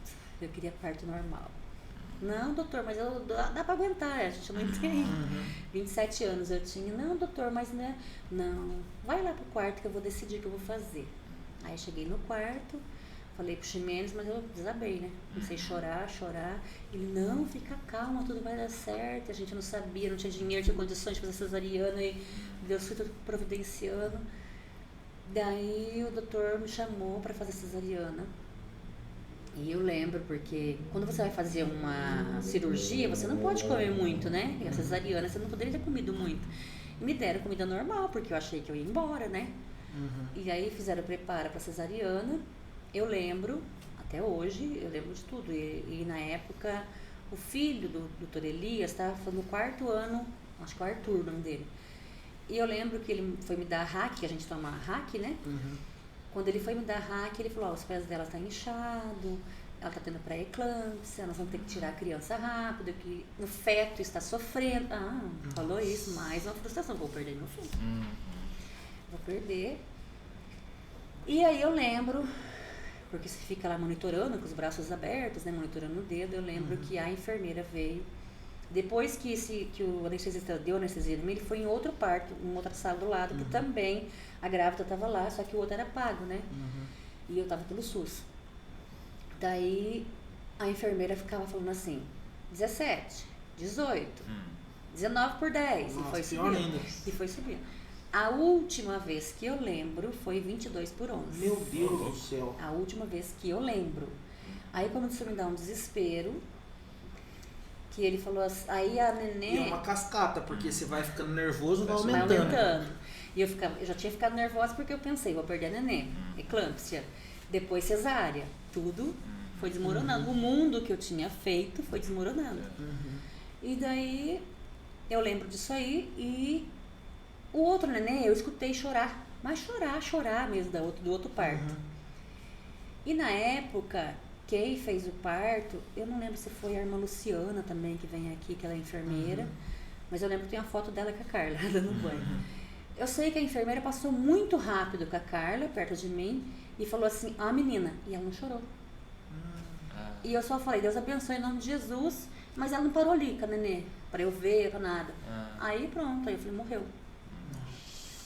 Eu queria parto normal. Não, doutor, mas dá pra aguentar, a gente não entende. 27 anos eu tinha. Não, doutor, mas né? Não, vai lá pro quarto que eu vou decidir o que eu vou fazer. Aí cheguei no quarto, falei pro Ximenes, mas eu desabei, né? Comecei a chorar. Ele, não, fica calma, tudo vai dar certo. A gente não sabia, não tinha dinheiro, tinha condições de fazer cesariana e Deus foi tudo providenciando. Daí o doutor me chamou para fazer cesariana. E eu lembro, porque quando você vai fazer uma cirurgia, você não pode comer muito, né? E a cesariana, você não poderia ter comido muito. E me deram comida normal, porque eu achei que eu ia embora, né? E aí fizeram o preparo para cesariana. Eu lembro, até hoje, eu lembro de tudo. E na época, o filho do doutor Elias estava no 4º ano, acho que é o Arthur, o nome dele. E eu lembro que ele foi me dar hack, que a gente toma hack, né? Quando ele foi me dar hack, ele falou, os pés dela estão inchados, ela está tendo pré-eclâmpsia, nós vamos ter que tirar a criança rápido, que o feto está sofrendo. Falou isso, mais uma frustração, vou perder meu filho. Vou perder. E aí eu lembro, porque você fica lá monitorando, com os braços abertos, né, monitorando o dedo, eu lembro que a enfermeira veio. Depois que o anestesista deu anestesia em mim, ele foi em outro parto, em outra sala do lado, que também a grávida estava lá, só que o outro era pago, né? E eu estava pelo SUS. Daí a enfermeira ficava falando assim, 17, 18, 19/10. Nossa, e foi pior subindo. ainda. E foi subindo. A última vez que eu lembro foi 22/11. Meu Deus do céu. A última vez que eu lembro. Aí começou a me dar um desespero. Que ele falou assim, aí a neném... E é uma cascata, porque você vai ficando nervoso, vai Vai aumentando. aumentando. E eu já tinha ficado nervosa porque eu pensei, vou perder a neném. Eclâmpsia. Depois cesárea. Tudo Foi desmoronando. O mundo que eu tinha feito foi desmoronando. E daí, eu lembro disso aí e o outro neném eu escutei chorar. Mas chorar mesmo do outro parto. E na época, quem fez o parto, eu não lembro se foi a irmã Luciana também, que vem aqui, que ela é enfermeira. Mas eu lembro que tem a foto dela com a Carla, dando banho. Eu sei que a enfermeira passou muito rápido com a Carla, perto de mim, e falou assim, menina. E ela não chorou. E eu só falei, Deus abençoe em nome de Jesus. Mas ela não parou ali com a nenê, pra eu ver, pra nada. Aí pronto, aí eu falei, morreu.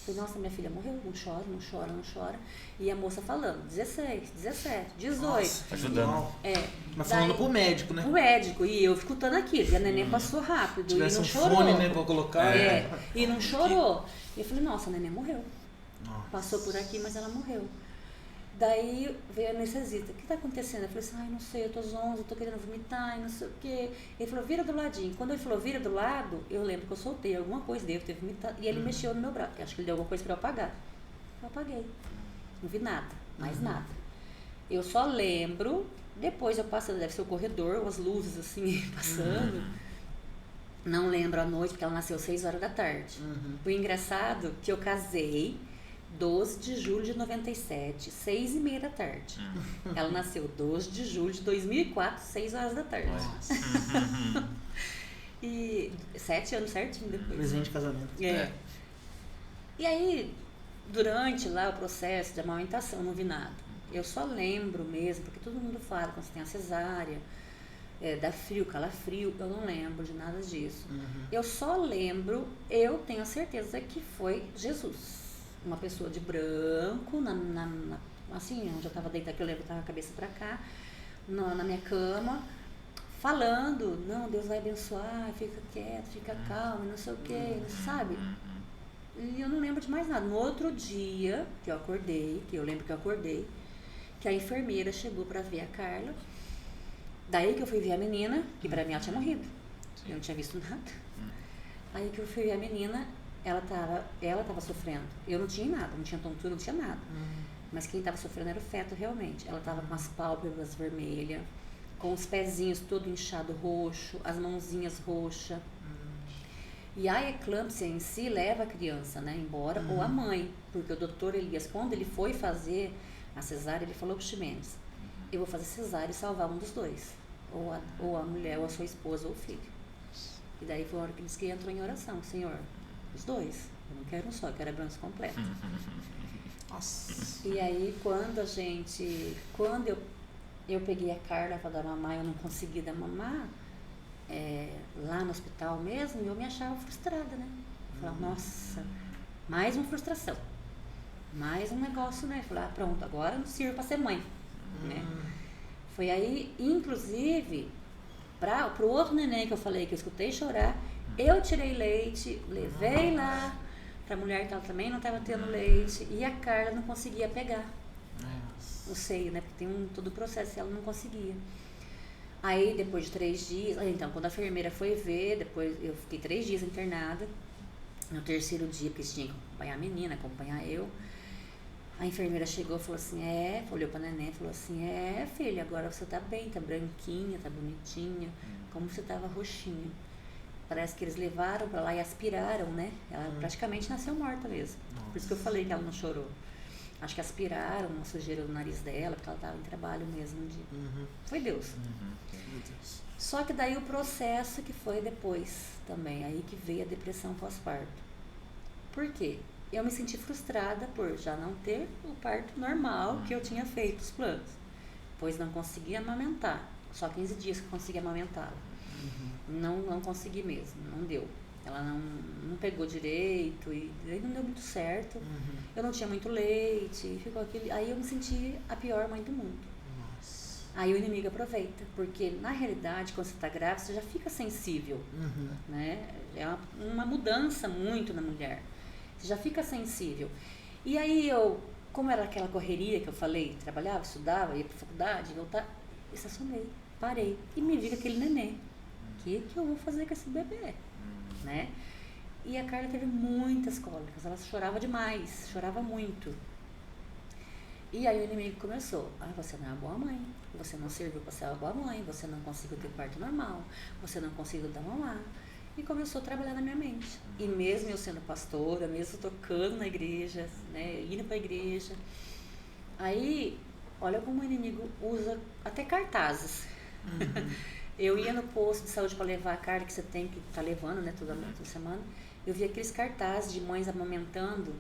Falei, nossa, minha filha morreu, não chora, não chora, não chora. E a moça falando, 16, 17, 18. Nossa, ajudando. Mas falando pro médico, né? O médico, e eu escutando aquilo, e a neném passou rápido, e não chorou. Fone, né, pra colocar. E não chorou. E eu falei, nossa, a neném morreu. Passou por aqui, mas ela morreu. Daí veio a anestesista, o que tá acontecendo? Eu falei assim, não sei, eu tô zonza, eu tô querendo vomitar, e não sei o quê. Ele falou, vira do ladinho. Quando ele falou, vira do lado, eu lembro que eu soltei alguma coisa, devo ter vomitado, e ele mexeu no meu braço. Acho que ele deu alguma coisa pra eu apagar. Eu apaguei. Não vi nada, mais nada. Eu só lembro, depois eu passo, deve ser o corredor, as luzes assim, passando. Não lembro a noite, porque ela nasceu 6 horas da tarde. O engraçado é que eu casei 12 de julho de 97, 6h30 da tarde. Ela nasceu 12 de julho de 2004, 6 horas da tarde. E 7 anos certinho depois. Presente de casamento. E aí, durante lá o processo de amamentação, eu não vi nada. Eu só lembro mesmo, porque todo mundo fala quando você tem a cesárea, dá frio, calafrio, eu não lembro de nada disso. Eu só lembro, eu tenho a certeza que foi Jesus. Uma pessoa de branco, assim, onde eu estava deitada, que eu lembro que estava a cabeça para cá, na minha cama, falando, não, Deus vai abençoar, fica quieto, fica calmo, não sei o que, sabe? E eu não lembro de mais nada. No outro dia que eu acordei, que eu lembro que eu acordei, que a enfermeira chegou para ver a Carla, daí que eu fui ver a menina, que para mim ela tinha morrido, eu não tinha visto nada. Aí que eu fui ver a menina, ela tava sofrendo. Eu não tinha nada, não tinha tontura, não tinha nada. Mas quem tava sofrendo era o feto realmente. Ela tava com as pálpebras vermelhas, com os pezinhos todo inchado roxo, as mãozinhas roxas. E a eclâmpsia em si leva a criança, né, embora, ou a mãe. Porque o doutor Elias, quando ele foi fazer a cesárea, ele falou pro Ximenes, eu vou fazer cesárea e salvar um dos dois. Ou a mulher, ou a sua esposa, ou o filho. E daí foi a hora que ele disse que entrou em oração. Senhor, os dois. Eu não quero um só, eu quero a branca completa. Nossa. E aí, quando eu peguei a Carla para dar mamar, eu não consegui dar mamar, lá no hospital mesmo, eu me achava frustrada, né? Falava, nossa, mais uma frustração. Mais um negócio, né? Falei, pronto, agora não sirvo para ser mãe. Né? Foi aí, inclusive, pro outro neném que eu falei, que eu escutei chorar, eu tirei leite, levei lá pra mulher que ela também não estava tendo leite, e a Carla não conseguia pegar o seio, né? Porque tem todo o processo e ela não conseguia. Aí, depois de 3 dias, então, quando a enfermeira foi ver, depois eu fiquei 3 dias internada, no 3º dia, porque tinha que acompanhar a menina, acompanhar eu, a enfermeira chegou e falou assim, olhou pra neném e falou assim, filha, agora você tá bem, tá branquinha, tá bonitinha, como você tava roxinha. Parece que eles levaram pra lá e aspiraram, né? Ela praticamente nasceu morta mesmo. Por isso que eu falei que ela não chorou. Acho que aspiraram uma sujeira do nariz dela, porque ela estava em trabalho mesmo. Foi Deus. Só que daí o processo que foi depois também, aí que veio a depressão pós-parto. Por quê? Eu me senti frustrada por já não ter o parto normal que eu tinha feito os planos. Pois não consegui amamentar. Só 15 dias que eu consegui amamentá-la. Não consegui mesmo, não deu. Ela não pegou direito e aí não deu muito certo. Eu não tinha muito leite, ficou aquele. Aí eu me senti a pior mãe do mundo. Nossa. Aí o inimigo aproveita, porque na realidade, quando você está grávida, você já fica sensível. Né? É uma mudança muito na mulher. Você já fica sensível. E aí como era aquela correria que eu falei, trabalhava, estudava, ia para faculdade, voltar, estacionei, parei e me vi com aquele neném. O que eu vou fazer com esse bebê? Né? E a Carla teve muitas cólicas, ela chorava demais, chorava muito. E aí o inimigo começou, você não é uma boa mãe, você não serviu para ser uma boa mãe, você não conseguiu ter parto normal, você não conseguiu dar mamar. E começou a trabalhar na minha mente. E mesmo eu sendo pastora, mesmo tocando na igreja, né, indo para a igreja, aí, olha como o inimigo usa até cartazes. Eu ia no posto de saúde para levar a carga que você tem que estar levando, né, toda semana. Eu via aqueles cartazes de mães amamentando.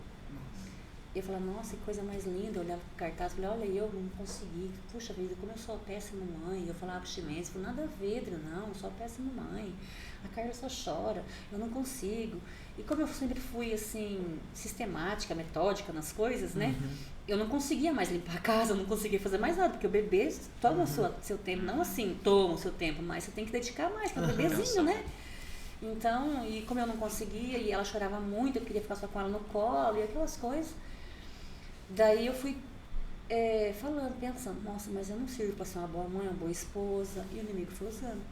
Eu falava, nossa, que coisa mais linda. Eu olhava pro cartaz e falei, olha, eu não consegui. Puxa vida, como eu sou péssima mãe. Eu falava abstinência, eu falei, nada a ver, Adriano, não, eu sou péssima mãe. A Carla só chora, eu não consigo. E como eu sempre fui, assim, sistemática, metódica nas coisas, né? Eu não conseguia mais limpar a casa, eu não conseguia fazer mais nada, porque o bebê toma o seu tempo, não assim, toma o seu tempo, mas você tem que dedicar mais para o bebezinho, né? Então, e como eu não conseguia, e ela chorava muito, eu queria ficar só com ela no colo e aquelas coisas. Daí eu fui falando, pensando, nossa, mas eu não sirvo para ser uma boa mãe, uma boa esposa. E o inimigo foi usando.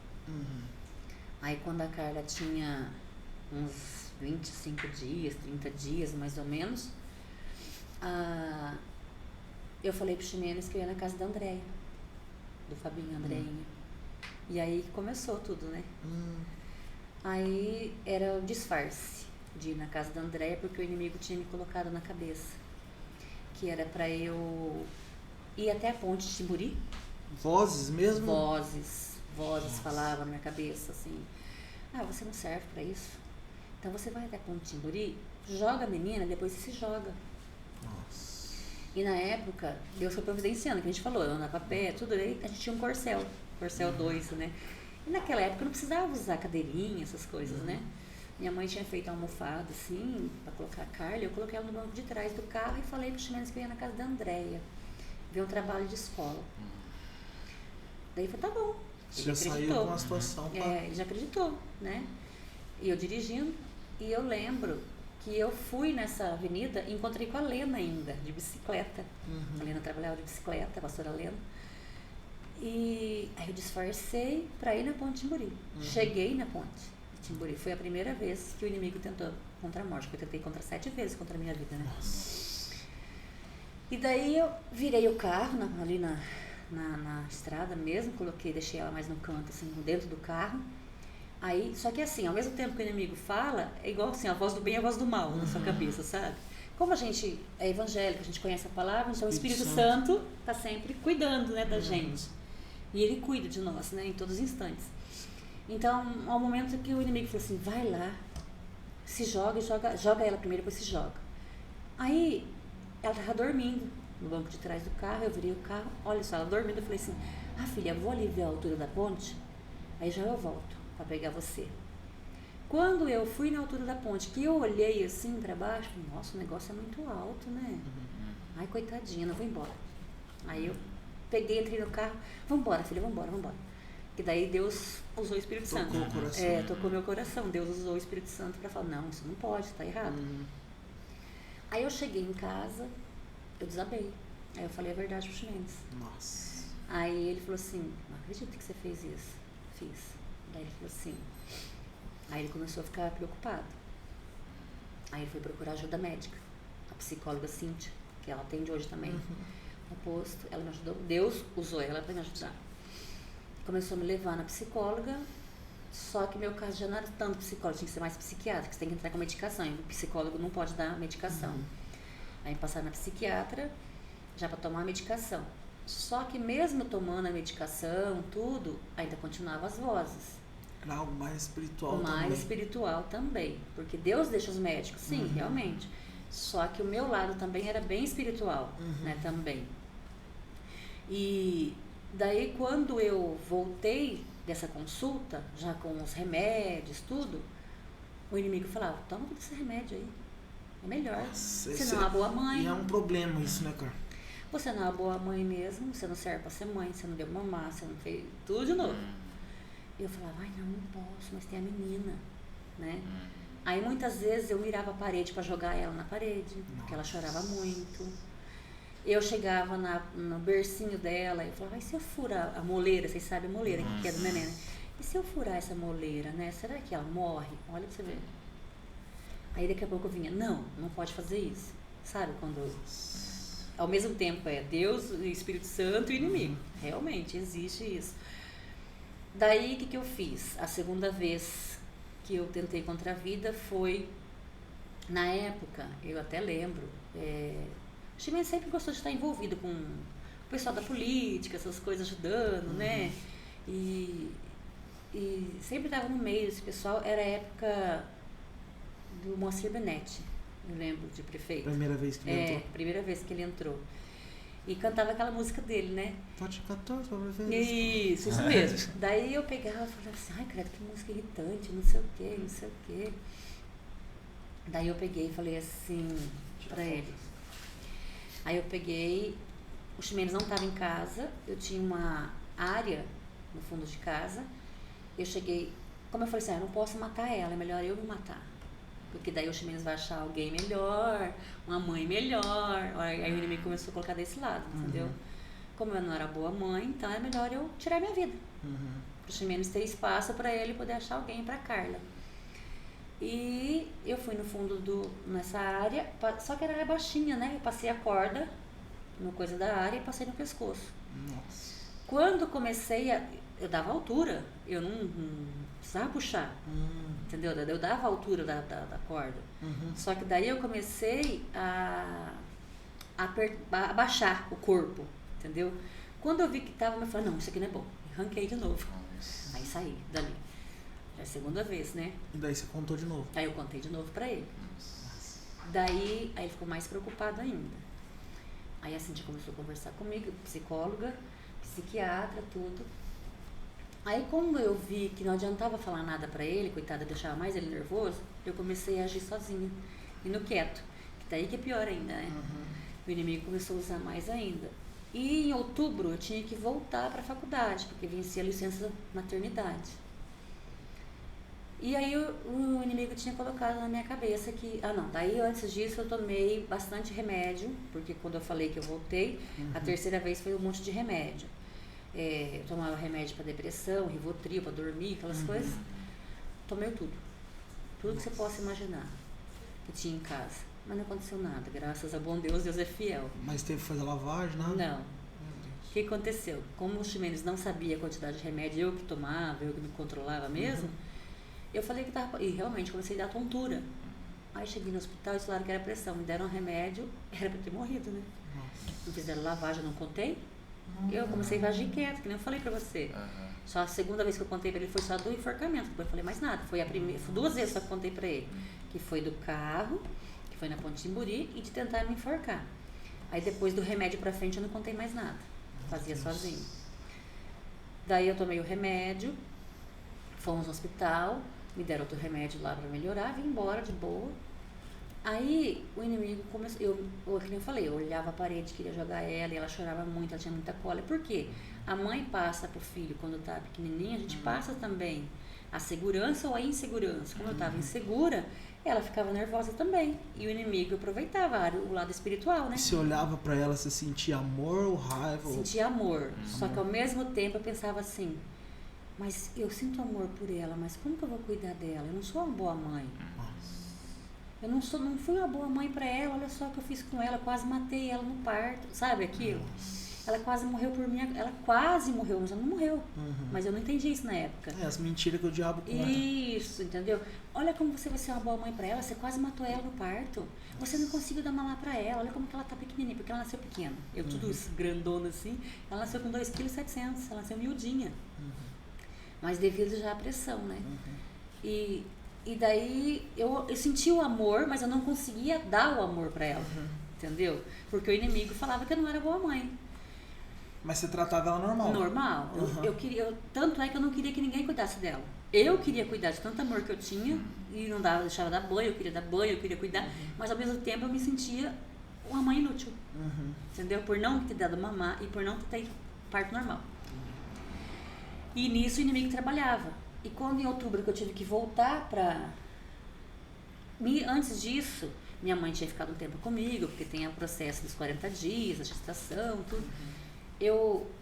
Aí quando a Carla tinha uns 25 dias, 30 dias mais ou menos, eu falei pro Ximenes que eu ia na casa da Andréia, do Fabinho, Andréinha. E aí começou tudo, né? Aí era o disfarce de ir na casa da Andréia, porque o inimigo tinha me colocado na cabeça que era pra eu ir até a ponte de Timburi. Vozes mesmo? Vozes falavam na minha cabeça assim, você não serve pra isso, então você vai até a ponte de Timburi, joga a menina, depois você se joga. Nossa. E na época, Deus foi providenciando, que a gente falou, eu andava a pé, tudo aí, a gente tinha um Corcel 2, né? E naquela época eu não precisava usar cadeirinha, essas coisas, né? Minha mãe tinha feito uma almofada assim, pra colocar a Carla, eu coloquei ela no banco de trás do carro e falei pro Ximenes que eu ia na casa da Andréia, ver um trabalho de escola. Daí ele falou, tá bom. Você já saiu com uma situação. Ele já acreditou, né? E eu dirigindo, e eu lembro que eu fui nessa avenida e encontrei com a Lena ainda, de bicicleta. A Lena trabalhava de bicicleta, a pastora Lena. E aí eu disfarcei pra ir na ponte de Timburi. Cheguei na ponte de Timburi. Foi a primeira vez que o inimigo tentou contra a morte. Eu tentei contra 7 vezes contra a minha vida, né? Nossa. E daí eu virei o carro ali na estrada mesmo, deixei ela mais no canto, assim, dentro do carro. Aí, só que assim, ao mesmo tempo que o inimigo fala, é igual assim, a voz do bem e a voz do mal na sua cabeça, sabe? Como a gente é evangélico, a gente conhece a palavra, então o Espírito Santo está sempre cuidando, né, da gente. E ele cuida de nós, né, em todos os instantes. Então, ao momento que o inimigo falou assim, vai lá, se joga ela primeiro, depois se joga. Aí, ela estava dormindo no banco de trás do carro, eu virei o carro, olha só, ela dormindo, eu falei assim, filha, vou ali ver a altura da ponte, aí já eu volto para pegar você. Quando eu fui na altura da ponte, que eu olhei assim para baixo, nossa, o negócio é muito alto, né? Ai, coitadinha, não vou embora. Aí eu peguei, entrei no carro, vambora, filha, vambora. Que daí Deus usou o Espírito Santo. Tocou o coração. Tocou meu coração. Deus usou o Espírito Santo para falar, não, isso não pode, tá errado. Aí eu cheguei em casa, eu desabei. Aí eu falei a verdade pro Ximenes. Nossa. Aí ele falou assim, não acredito que você fez isso. Fiz. Daí ele falou assim, aí ele começou a ficar preocupado. Aí ele foi procurar ajuda médica. A psicóloga Cíntia, que ela atende hoje também no posto, ela me ajudou. Deus usou ela para me ajudar. Começou a me levar na psicóloga, só que meu caso já não era tanto psicólogo, tinha que ser mais psiquiatra, que você tem que entrar com medicação, e o psicólogo não pode dar medicação. Aí passaram na psiquiatra, já para tomar a medicação. Só que mesmo tomando a medicação, tudo, ainda continuavam as vozes. Era algo mais espiritual também. Mais espiritual também, porque Deus deixa os médicos, sim, realmente. Só que o meu lado também era bem espiritual, né, também. E daí quando eu voltei dessa consulta, já com os remédios, tudo, o inimigo falava, toma todo esse remédio aí, é melhor. Você não é uma boa mãe. E é um problema isso, né, cara? Você não é uma boa mãe mesmo, você não serve pra ser mãe, você não deu mamar, você não fez tudo de novo. E eu falava, ai não posso, mas tem a menina, né? Aí muitas vezes eu mirava a parede para jogar ela na parede, porque ela chorava muito. Eu chegava no bercinho dela e eu falava, e se eu furar a moleira, vocês sabem a moleira que é do neném, né? E se eu furar essa moleira, né? Será que ela morre? Olha pra você ver. Aí daqui a pouco eu vinha, não pode fazer isso. Sabe quando ao mesmo tempo é Deus, o Espírito Santo e o inimigo. Realmente, existe isso. Daí, o que eu fiz? A segunda vez que eu tentei contra a vida foi, na época, eu até lembro, o Ximenes sempre gostou de estar envolvido com o pessoal da política, essas coisas ajudando, né? E sempre estava no meio desse pessoal. Era a época do Moacir Benetti, eu lembro, de prefeito. Primeira vez que ele entrou? Primeira vez que ele entrou. E cantava aquela música dele, né? Pode 14 pra ver. Isso mesmo. Daí eu pegava e falava assim, ai, credo, que música irritante, não sei o quê, não sei o quê. Daí eu peguei e falei assim pra ele. Aí eu peguei, o Ximenes não estava em casa, eu tinha uma área no fundo de casa. Eu cheguei, como eu falei assim, eu não posso matar ela, é melhor eu me matar. Porque daí o Ximenes vai achar alguém melhor, uma mãe melhor. Aí o inimigo começou a colocar desse lado, entendeu? Como eu não era boa mãe, então é melhor eu tirar minha vida. Para o Ximenes ter espaço para ele poder achar alguém para Carla. E eu fui no fundo nessa área, só que era baixinha, né? Eu passei a corda no coisa da área e passei no pescoço. Nossa. Quando comecei eu dava altura, eu não precisava puxar, entendeu? Eu dava a altura da corda. Só que daí eu comecei a abaixar o corpo, entendeu? Quando eu vi que tava, eu falei, não, isso aqui não é bom. Arranquei de novo. Aí saí dali. Já é a segunda vez, né? E daí você contou de novo? Aí eu contei de novo pra ele. Daí, aí ele ficou mais preocupado ainda. Aí a Cintia começou a conversar comigo, psicóloga, psiquiatra, tudo. Aí como eu vi que não adiantava falar nada pra ele, coitado, deixava mais ele nervoso, eu comecei a agir sozinha, e no quieto, que daí que é pior ainda, né? O inimigo começou a usar mais ainda. E em outubro eu tinha que voltar pra faculdade, porque vencia a licença maternidade. E aí o inimigo tinha colocado na minha cabeça que, daí antes disso eu tomei bastante remédio, porque quando eu falei que eu voltei, a terceira vez foi um monte de remédio. Eu tomava remédio para depressão, Rivotril para dormir, aquelas coisas. Tomei tudo que você possa imaginar que tinha em casa, mas não aconteceu nada, graças a bom Deus é fiel. Mas teve que fazer lavagem, nada? Não. O que aconteceu? Como o Ximenes não sabia a quantidade de remédio, eu que tomava, eu que me controlava mesmo, eu falei que tava, e realmente comecei a dar tontura. Aí cheguei no hospital e falaram que era pressão, me deram um remédio, era para ter morrido, né? Não fizeram lavagem, não contei. Eu comecei a agir quieto, que nem eu falei pra você. Só a segunda vez que eu contei pra ele foi só do enforcamento, depois eu falei mais nada. Foi duas vezes só que eu contei pra ele. Que foi do carro, que foi na Ponte Timburi, e de tentar me enforcar. Aí depois do remédio pra frente eu não contei mais nada. Fazia sozinho. Daí eu tomei o remédio, fomos no hospital, me deram outro remédio lá pra melhorar, vim embora de boa. Aí o inimigo começou, como eu falei, eu olhava a parede, queria jogar ela, e ela chorava muito, ela tinha muita cólera. Por quê? A mãe passa pro filho, quando tá pequenininha, a gente passa também a segurança ou a insegurança. Como eu estava insegura, ela ficava nervosa também. E o inimigo aproveitava o lado espiritual, né? Você olhava pra ela, você sentia amor ou raiva? Sentia amor. Só que ao mesmo tempo eu pensava assim, mas eu sinto amor por ela, mas como que eu vou cuidar dela? Eu não sou uma boa mãe. Eu não fui uma boa mãe pra ela, olha só o que eu fiz com ela, quase matei ela no parto, sabe aquilo? Ela quase morreu por mim, ela quase morreu, mas ela não morreu. Mas eu não entendi isso na época. As mentiras que o diabo conta. Isso, entendeu? Olha como você vai ser uma boa mãe pra ela, você quase matou ela no parto. Você não conseguiu dar mamar pra ela, olha como que ela tá pequenininha, porque ela nasceu pequena. Eu tudo isso, grandona assim, ela nasceu com 2,7 kg, ela nasceu miudinha. Mas devido já à pressão, né? E daí eu senti o amor, mas eu não conseguia dar o amor pra ela, entendeu? Porque o inimigo falava que eu não era boa mãe. Mas você tratava ela normal? Normal. Tanto é que eu não queria que ninguém cuidasse dela. Eu queria cuidar de tanto amor que eu tinha e não deixava dar banho, eu queria dar banho, eu queria cuidar, mas ao mesmo tempo eu me sentia uma mãe inútil, entendeu? Por não ter dado mamar e por não ter parto normal. E nisso o inimigo trabalhava. E quando em outubro que eu tive que voltar antes disso, minha mãe tinha ficado um tempo comigo, porque tem o processo dos 40 dias, a gestação, tudo.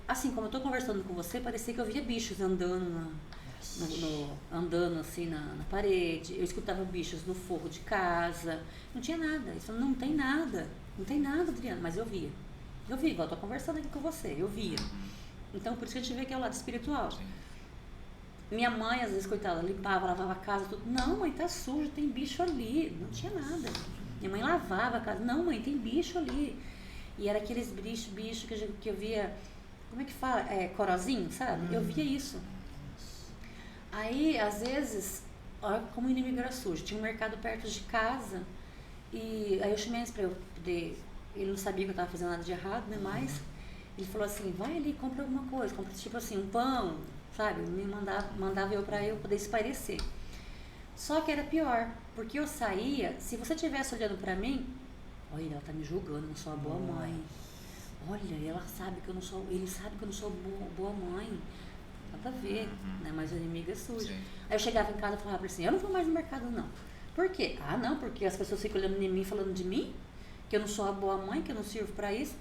Assim, como eu tô conversando com você, parecia que eu via bichos andando andando assim na parede. Eu escutava bichos no forro de casa. Não tinha nada. Isso não tem nada. Não tem nada, Adriana, mas eu via. Eu via, igual eu tô conversando aqui com você, eu via. Então, por isso que a gente vê que é o lado espiritual. Sim. Minha mãe, às vezes, coitada, limpava, lavava a casa, tudo. Não, mãe, tá sujo, tem bicho ali. Não tinha nada. Minha mãe lavava a casa. Não, mãe, tem bicho ali. E era aqueles bichos que eu via, como é que fala? Corozinho, sabe? Eu via isso. Aí, às vezes, olha como o inimigo era sujo. Tinha um mercado perto de casa. E aí eu chamei eles pra eu poder... Ele não sabia que eu tava fazendo nada de errado, né? Mas ele falou assim, vai ali, compra alguma coisa. Compra, tipo assim, um pão, sabe? Me mandava eu pra eu poder espairecer. Só que era pior, porque eu saía, se você estivesse olhando pra mim, olha, ela tá me julgando, eu não sou uma boa mãe. Olha, ela sabe que eu não sou, ele sabe que eu não sou boa mãe. Nada a ver, né? Mas o inimigo é sujo. Sim. Aí eu chegava em casa e falava assim, eu não vou mais no mercado não. Por quê? Ah, não, porque as pessoas ficam olhando em mim, falando de mim, que eu não sou uma boa mãe, que eu não sirvo pra isso.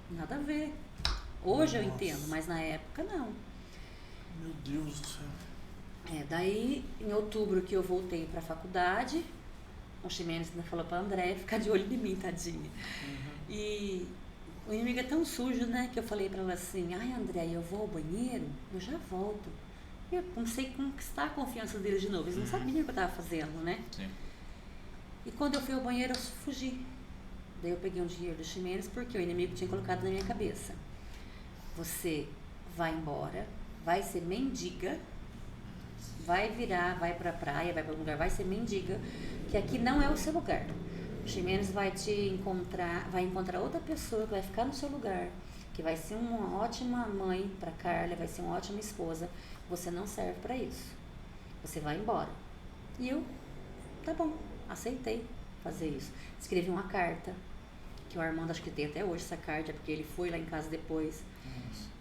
Nada a ver. Hoje eu entendo, mas na época não. Meu Deus do céu. Daí, em outubro que eu voltei pra faculdade, o Ximenes ainda falou pra André ficar de olho em mim, tadinha. E o inimigo é tão sujo, né, que eu falei pra ela assim, ai André, eu vou ao banheiro, eu já volto. E eu comecei a conquistar a confiança deles de novo, eles não sabiam o que eu tava fazendo, né? Sim. E quando eu fui ao banheiro, eu fugi. Daí eu peguei um dinheiro do Ximenes porque o inimigo tinha colocado na minha cabeça. Você vai embora, vai ser mendiga, vai virar, vai pra praia, vai pra algum lugar, vai ser mendiga, que aqui não é o seu lugar. O Ximenes vai encontrar outra pessoa que vai ficar no seu lugar, que vai ser uma ótima mãe pra Carla, vai ser uma ótima esposa. Você não serve pra isso. Você vai embora. E eu, tá bom, aceitei fazer isso. Escrevi uma carta, que o Armando acho que tem até hoje essa carta, porque ele foi lá em casa depois.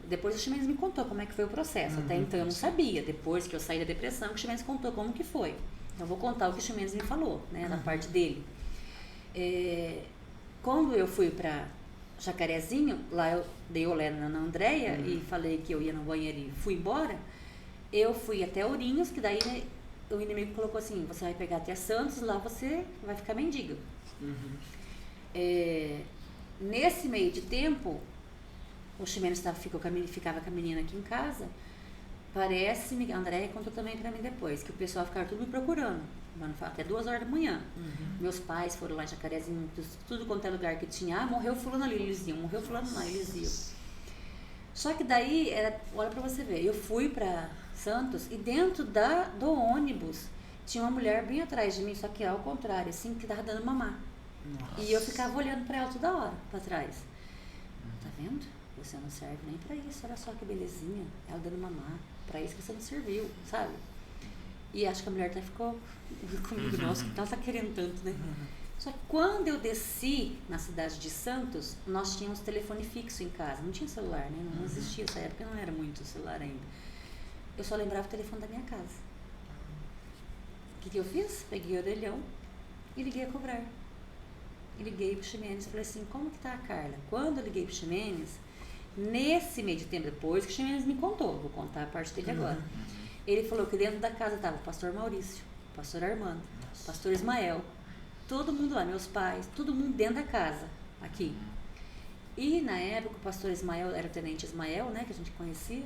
Depois o Ximenes me contou como é que foi o processo. Até então eu não sabia. Depois que eu saí da depressão, o Ximenes contou como que foi. Então eu vou contar o que o Ximenes me falou, né, da parte dele. Quando eu fui pra Jacarezinho, lá eu dei olé na Andréia e falei que eu ia no banheiro e fui embora. Eu fui até Ourinhos, que daí, né, o inimigo colocou assim, você vai pegar até Santos, lá você vai ficar mendiga. Nesse meio de tempo, o Ximenes ficava com a menina aqui em casa. Parece-me, a Andréia contou também pra mim depois, que o pessoal ficava tudo me procurando, até 2 horas da manhã. Meus pais foram lá em Jacarezinho, tudo quanto é lugar que tinha, morreu fulano ali, eles iam, morreu fulano lá, eles iam. Só que daí, olha pra você ver, eu fui pra Santos e dentro do ônibus tinha uma mulher bem atrás de mim, só que ao contrário, assim, que tava dando mamar. Nossa. E eu ficava olhando pra ela toda hora, pra trás. Tá vendo? Você não serve nem pra isso, olha só que belezinha, ela dando mamar. Pra isso que você não serviu, sabe? E acho que a mulher até ficou comigo, nossa, que ela tá querendo tanto, né? Só que quando eu desci na cidade de Santos, nós tínhamos telefone fixo em casa, não tinha celular, né? Não existia, essa época não era muito celular ainda. Eu só lembrava o telefone da minha casa. O que eu fiz? Peguei o orelhão e liguei a cobrar. E liguei pro Ximenes e falei assim, como que tá a Carla? Quando eu liguei pro Ximenes, nesse meio de tempo depois, que o Ximenes me contou, vou contar a parte dele agora. Ele falou que dentro da casa tava o pastor Maurício, o pastor Armando, o pastor Ismael, todo mundo lá, meus pais, todo mundo dentro da casa, aqui. E na época o pastor Ismael, era o tenente Ismael, né, que a gente conhecia,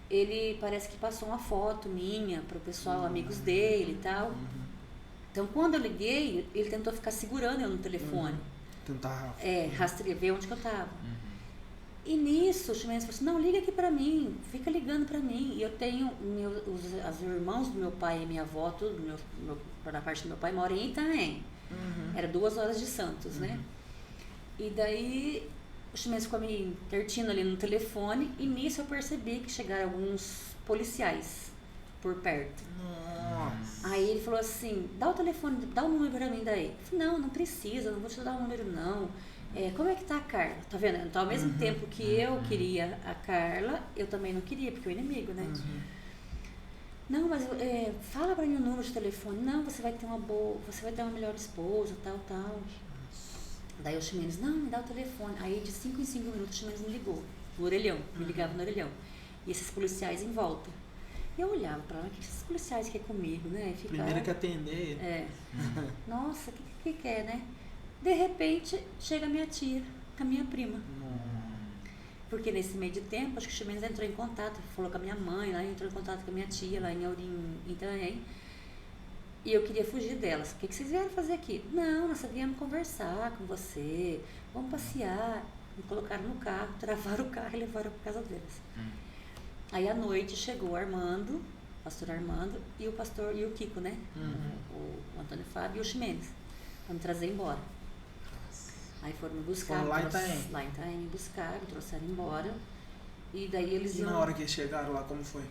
ele parece que passou uma foto minha pro pessoal, amigos dele e tal. Então quando eu liguei, ele tentou ficar segurando eu no telefone. Tentar rastrear, ver onde que eu tava. E nisso, o Ximenes falou assim, não, liga aqui pra mim, fica ligando pra mim. E eu tenho os irmãos do meu pai e minha avó, tudo, da parte do meu pai, moram em Itaém. Era 2 horas de Santos, né? E daí, o Ximenes ficou me intertindo ali no telefone, e nisso eu percebi que chegaram alguns policiais por perto. Nossa. Aí ele falou assim, dá o telefone, dá o número pra mim daí. Eu falei, não precisa, não vou te dar o número não. Como é que tá a Carla? Tá vendo? Então, ao mesmo tempo que eu queria a Carla, eu também não queria, porque é o inimigo, né? Não, mas fala pra mim o número de telefone. Não, você vai ter uma melhor esposa, tal. Daí o Ximenes, não, me dá o telefone. Aí de 5 em 5 minutos o Ximenes me ligou, no orelhão, me ligava no orelhão. E esses policiais em volta. E eu olhava pra lá, o que esses policiais querem comigo, né? Primeiro que atender. Nossa, o que é, né? De repente, chega a minha tia, a minha prima. Porque nesse meio de tempo, acho que o Ximenes entrou em contato, falou com a minha mãe, lá entrou em contato com a minha tia, lá em Aurim, em Itanhaém. E eu queria fugir delas. O que vocês vieram fazer aqui? Não, nós viemos conversar com você, vamos passear. Me colocaram no carro, travaram o carro e levaram para casa deles. Aí à noite chegou o Armando, o pastor Armando, e o pastor, e o Kiko, né? O Antônio Fábio e o Ximenes, para me trazer embora. Aí foram me buscar, lá em Itaém me buscar, me trouxeram embora. E daí eles iam... E na hora que eles chegaram lá, como foi?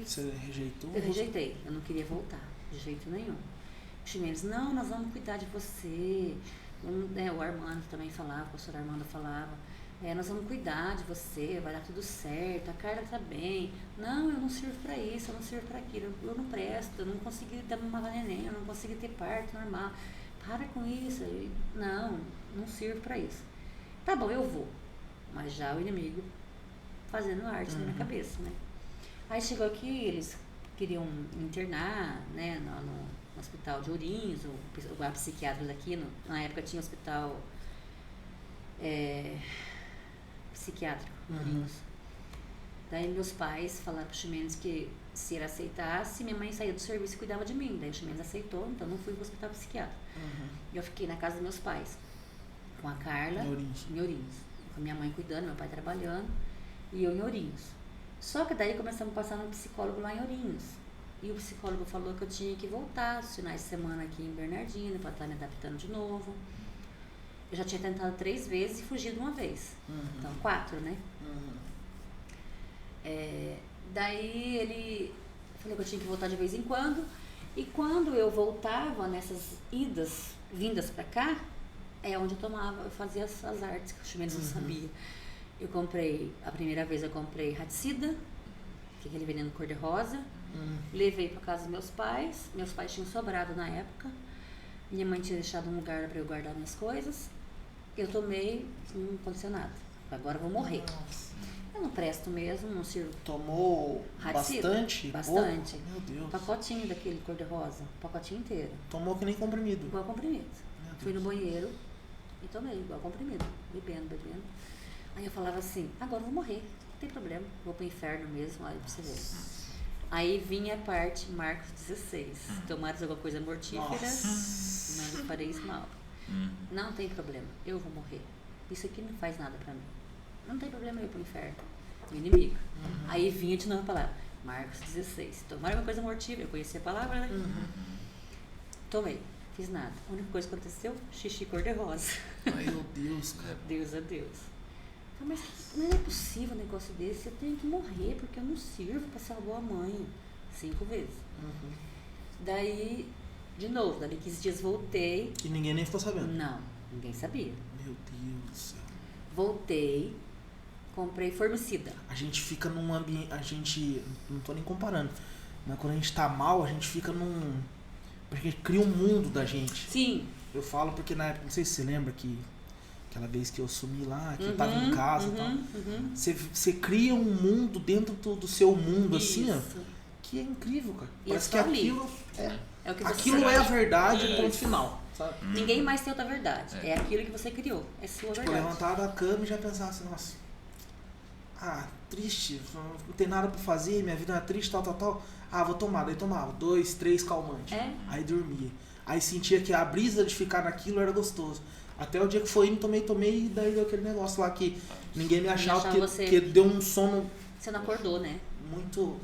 Você rejeitou? Eu rejeitei, eu não queria voltar, de jeito nenhum. O Ximenes, não, nós vamos cuidar de você. O Armando também falava, o pastor Armando falava, nós vamos cuidar de você, vai dar tudo certo, a Carla tá bem. Não, eu não sirvo para isso, eu não sirvo para aquilo, eu não presto, eu não consegui ter uma neném, eu não consegui ter parto normal. Para com isso. Não sirvo para isso. Tá bom, eu vou. Mas já o inimigo fazendo arte na minha cabeça, né? Aí chegou aqui, eles queriam me internar, né, no hospital de Ourinhos, o psiquiatra daqui, na época tinha hospital psiquiátrico, Ourinhos. Daí meus pais falaram pro Ximenes que se ele aceitasse, minha mãe saía do serviço e cuidava de mim. Daí o Ximenes aceitou, então não fui pro hospital psiquiátrico. E eu fiquei na casa dos meus pais, com a Carla, em Ourinhos. Com a minha mãe cuidando, meu pai trabalhando, e eu em Ourinhos. Só que daí começamos a passar no psicólogo lá em Ourinhos. E o psicólogo falou que eu tinha que voltar os finais de semana aqui em Bernardino, para estar me adaptando de novo. Eu já tinha tentado 3 vezes e fugido uma vez. Então, 4, né? Daí ele falou que eu tinha que voltar de vez em quando. E quando eu voltava nessas vindas pra cá, é onde eu fazia as artes que o Ximenes não sabia. A primeira vez eu comprei raticida, que é aquele veneno cor-de-rosa. Levei pra casa dos meus pais tinham sobrado na época. Minha mãe tinha deixado um lugar para eu guardar minhas coisas. Eu tomei um condicionado. Agora eu vou morrer. Nossa. Eu não presto mesmo, não sirvo. Tomou bastante? Bastante. Meu Deus. Um pacotinho daquele cor-de-rosa, um pacotinho inteiro. Tomou que nem comprimido? Igual comprimido. Fui no banheiro e tomei igual comprimido, bebendo. Aí eu falava assim, agora eu vou morrer, não tem problema, vou pro inferno mesmo, aí pra você ver. Aí vinha a parte Marcos 16, tomares alguma coisa mortífera, não lhe fareis mal. Não tem problema, eu vou morrer. Isso aqui não faz nada pra mim. Não tem problema eu ir pro inferno. O inimigo. Aí vinha de novo a palavra. Marcos 16. Tomar uma coisa mortífera. Eu conhecia a palavra, né? Tomei. Fiz nada. A única coisa que aconteceu, xixi cor-de-rosa. Ai, meu Deus, cara. Deus a Deus. Mas não é possível um negócio desse. Eu tenho que morrer porque eu não sirvo pra salvar a mãe. 5 vezes. Daí, de novo, dali 15 dias voltei. E ninguém nem ficou sabendo? Não, ninguém sabia. Meu Deus do céu. Voltei, comprei formicida. A gente fica num ambiente, não tô nem comparando, mas quando a gente tá mal, a gente fica porque cria um mundo da gente. Sim. Eu falo porque na época, não sei se você lembra que aquela vez que eu sumi lá, que eu tava em casa e tal, você cria um mundo dentro do seu mundo, assim, ó, que é incrível, cara. E parece é que aquilo é o que você aquilo é a verdade, ponto final. Sabe? Ninguém mais tem outra verdade. É aquilo que você criou. É sua verdade. Levantar da cama e já pensar assim, nossa, triste, não tem nada pra fazer, minha vida é triste, tal. Vou tomar. Daí tomava 2, 3 calmantes. Aí dormia. Aí sentia que a brisa de ficar naquilo era gostoso. Até o dia que foi indo, tomei, e daí deu aquele negócio lá que ninguém me achava, porque deu um sono... Você não acordou, né? Muito...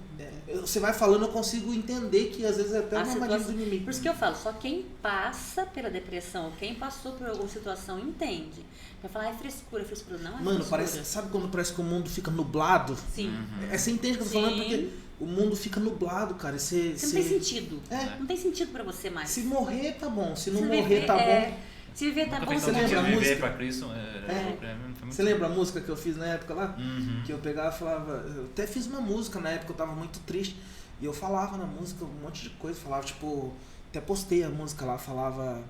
Você vai falando, eu consigo entender que às vezes é até uma armadilha do inimigo. Por isso que eu falo, só quem passa pela depressão, quem passou por alguma situação, entende. Vai falar, é frescura, não é Mano, frescura. sabe quando parece que o mundo fica nublado? Sim. Você entende o que eu tô falando? Porque o mundo fica nublado, cara. Você não tem sentido. Não tem sentido pra você mais. Se morrer, tá bom. Se não morrer, tá bom. Se viver, tá bom. Você lembra a música? Pra Cristo, Você lembra a música que eu fiz na época lá? Que eu pegava e falava... Eu até fiz uma música na época, eu tava muito triste. E eu falava na música um monte de coisa. Falava, tipo... Até postei a música lá, falava...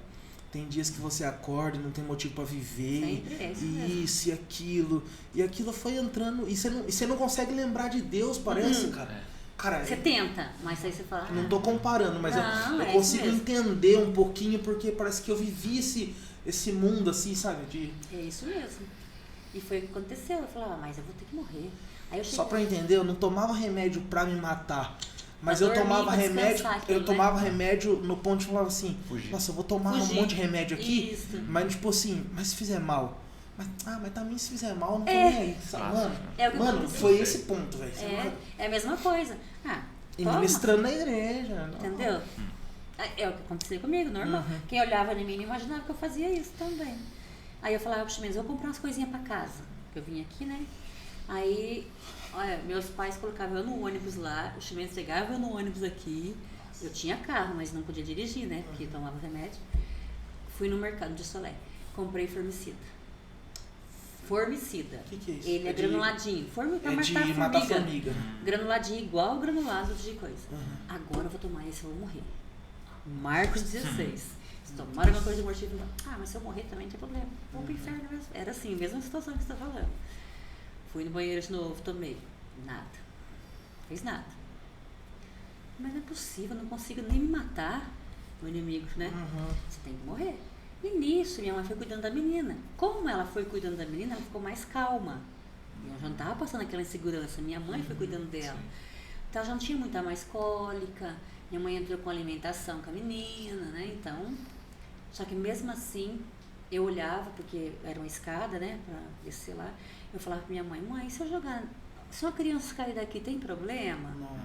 Tem dias que você acorda e não tem motivo pra viver. E aquilo. E aquilo foi entrando... E você não consegue lembrar de Deus, parece, cara. Cara, você tenta, mas aí você fala... Não tô comparando, mas não, eu consigo entender um pouquinho, porque parece que eu vivi esse mundo assim, sabe? É isso mesmo. E foi o que aconteceu. Eu falei, mas eu vou ter que morrer. Aí eu cheguei... Só pra entender, eu não tomava remédio pra me matar. Mas pra eu tomava dormir, remédio, aquilo, eu tomava remédio no ponto de falar assim, Fugir. nossa, eu vou tomar um monte de remédio aqui, Isso. mas tipo assim, mas se fizer mal. Mas também se fizer mal, não tô nem aí, sabe? Mano, foi esse ponto, velho. É a mesma coisa. E ministrando na igreja. Entendeu? É o que aconteceu comigo, normal. Quem olhava em mim não imaginava que eu fazia isso também. Aí eu falava, puxa, eu vou comprar umas coisinhas pra casa. Eu vim aqui, né? Aí, olha, meus pais colocavam eu no ônibus lá, o Chimenez chegava eu no ônibus aqui. Eu tinha carro, mas não podia dirigir, né? Porque eu tomava remédio. Fui no mercado de Solé. Comprei formicida. Formicida. O que é isso? Ele é granuladinho. É de matar formiga. Granuladinho, igual o granulado de coisa. Agora eu vou tomar esse, eu vou morrer. Marcos 16. Se tomar alguma coisa de mortífero, mas se eu morrer também não tem problema. Vou pro inferno mesmo. Era assim, mesma situação que você tá falando. Fui no banheiro de novo, tomei. Nada. Fez nada. Mas não é possível, eu não consigo nem me matar. O inimigo, né? Você tem que morrer. E nisso, minha mãe foi cuidando da menina. Como ela foi cuidando da menina, ela ficou mais calma. Eu já não estava passando aquela insegurança. Minha mãe foi cuidando dela. Então, ela já não tinha muita mais cólica. Minha mãe entrou com alimentação com a menina, né? Então, só que mesmo assim, eu olhava, porque era uma escada, né? Pra descer lá. Eu falava pra minha mãe, se eu jogar... Se uma criança cair daqui, tem problema? Não.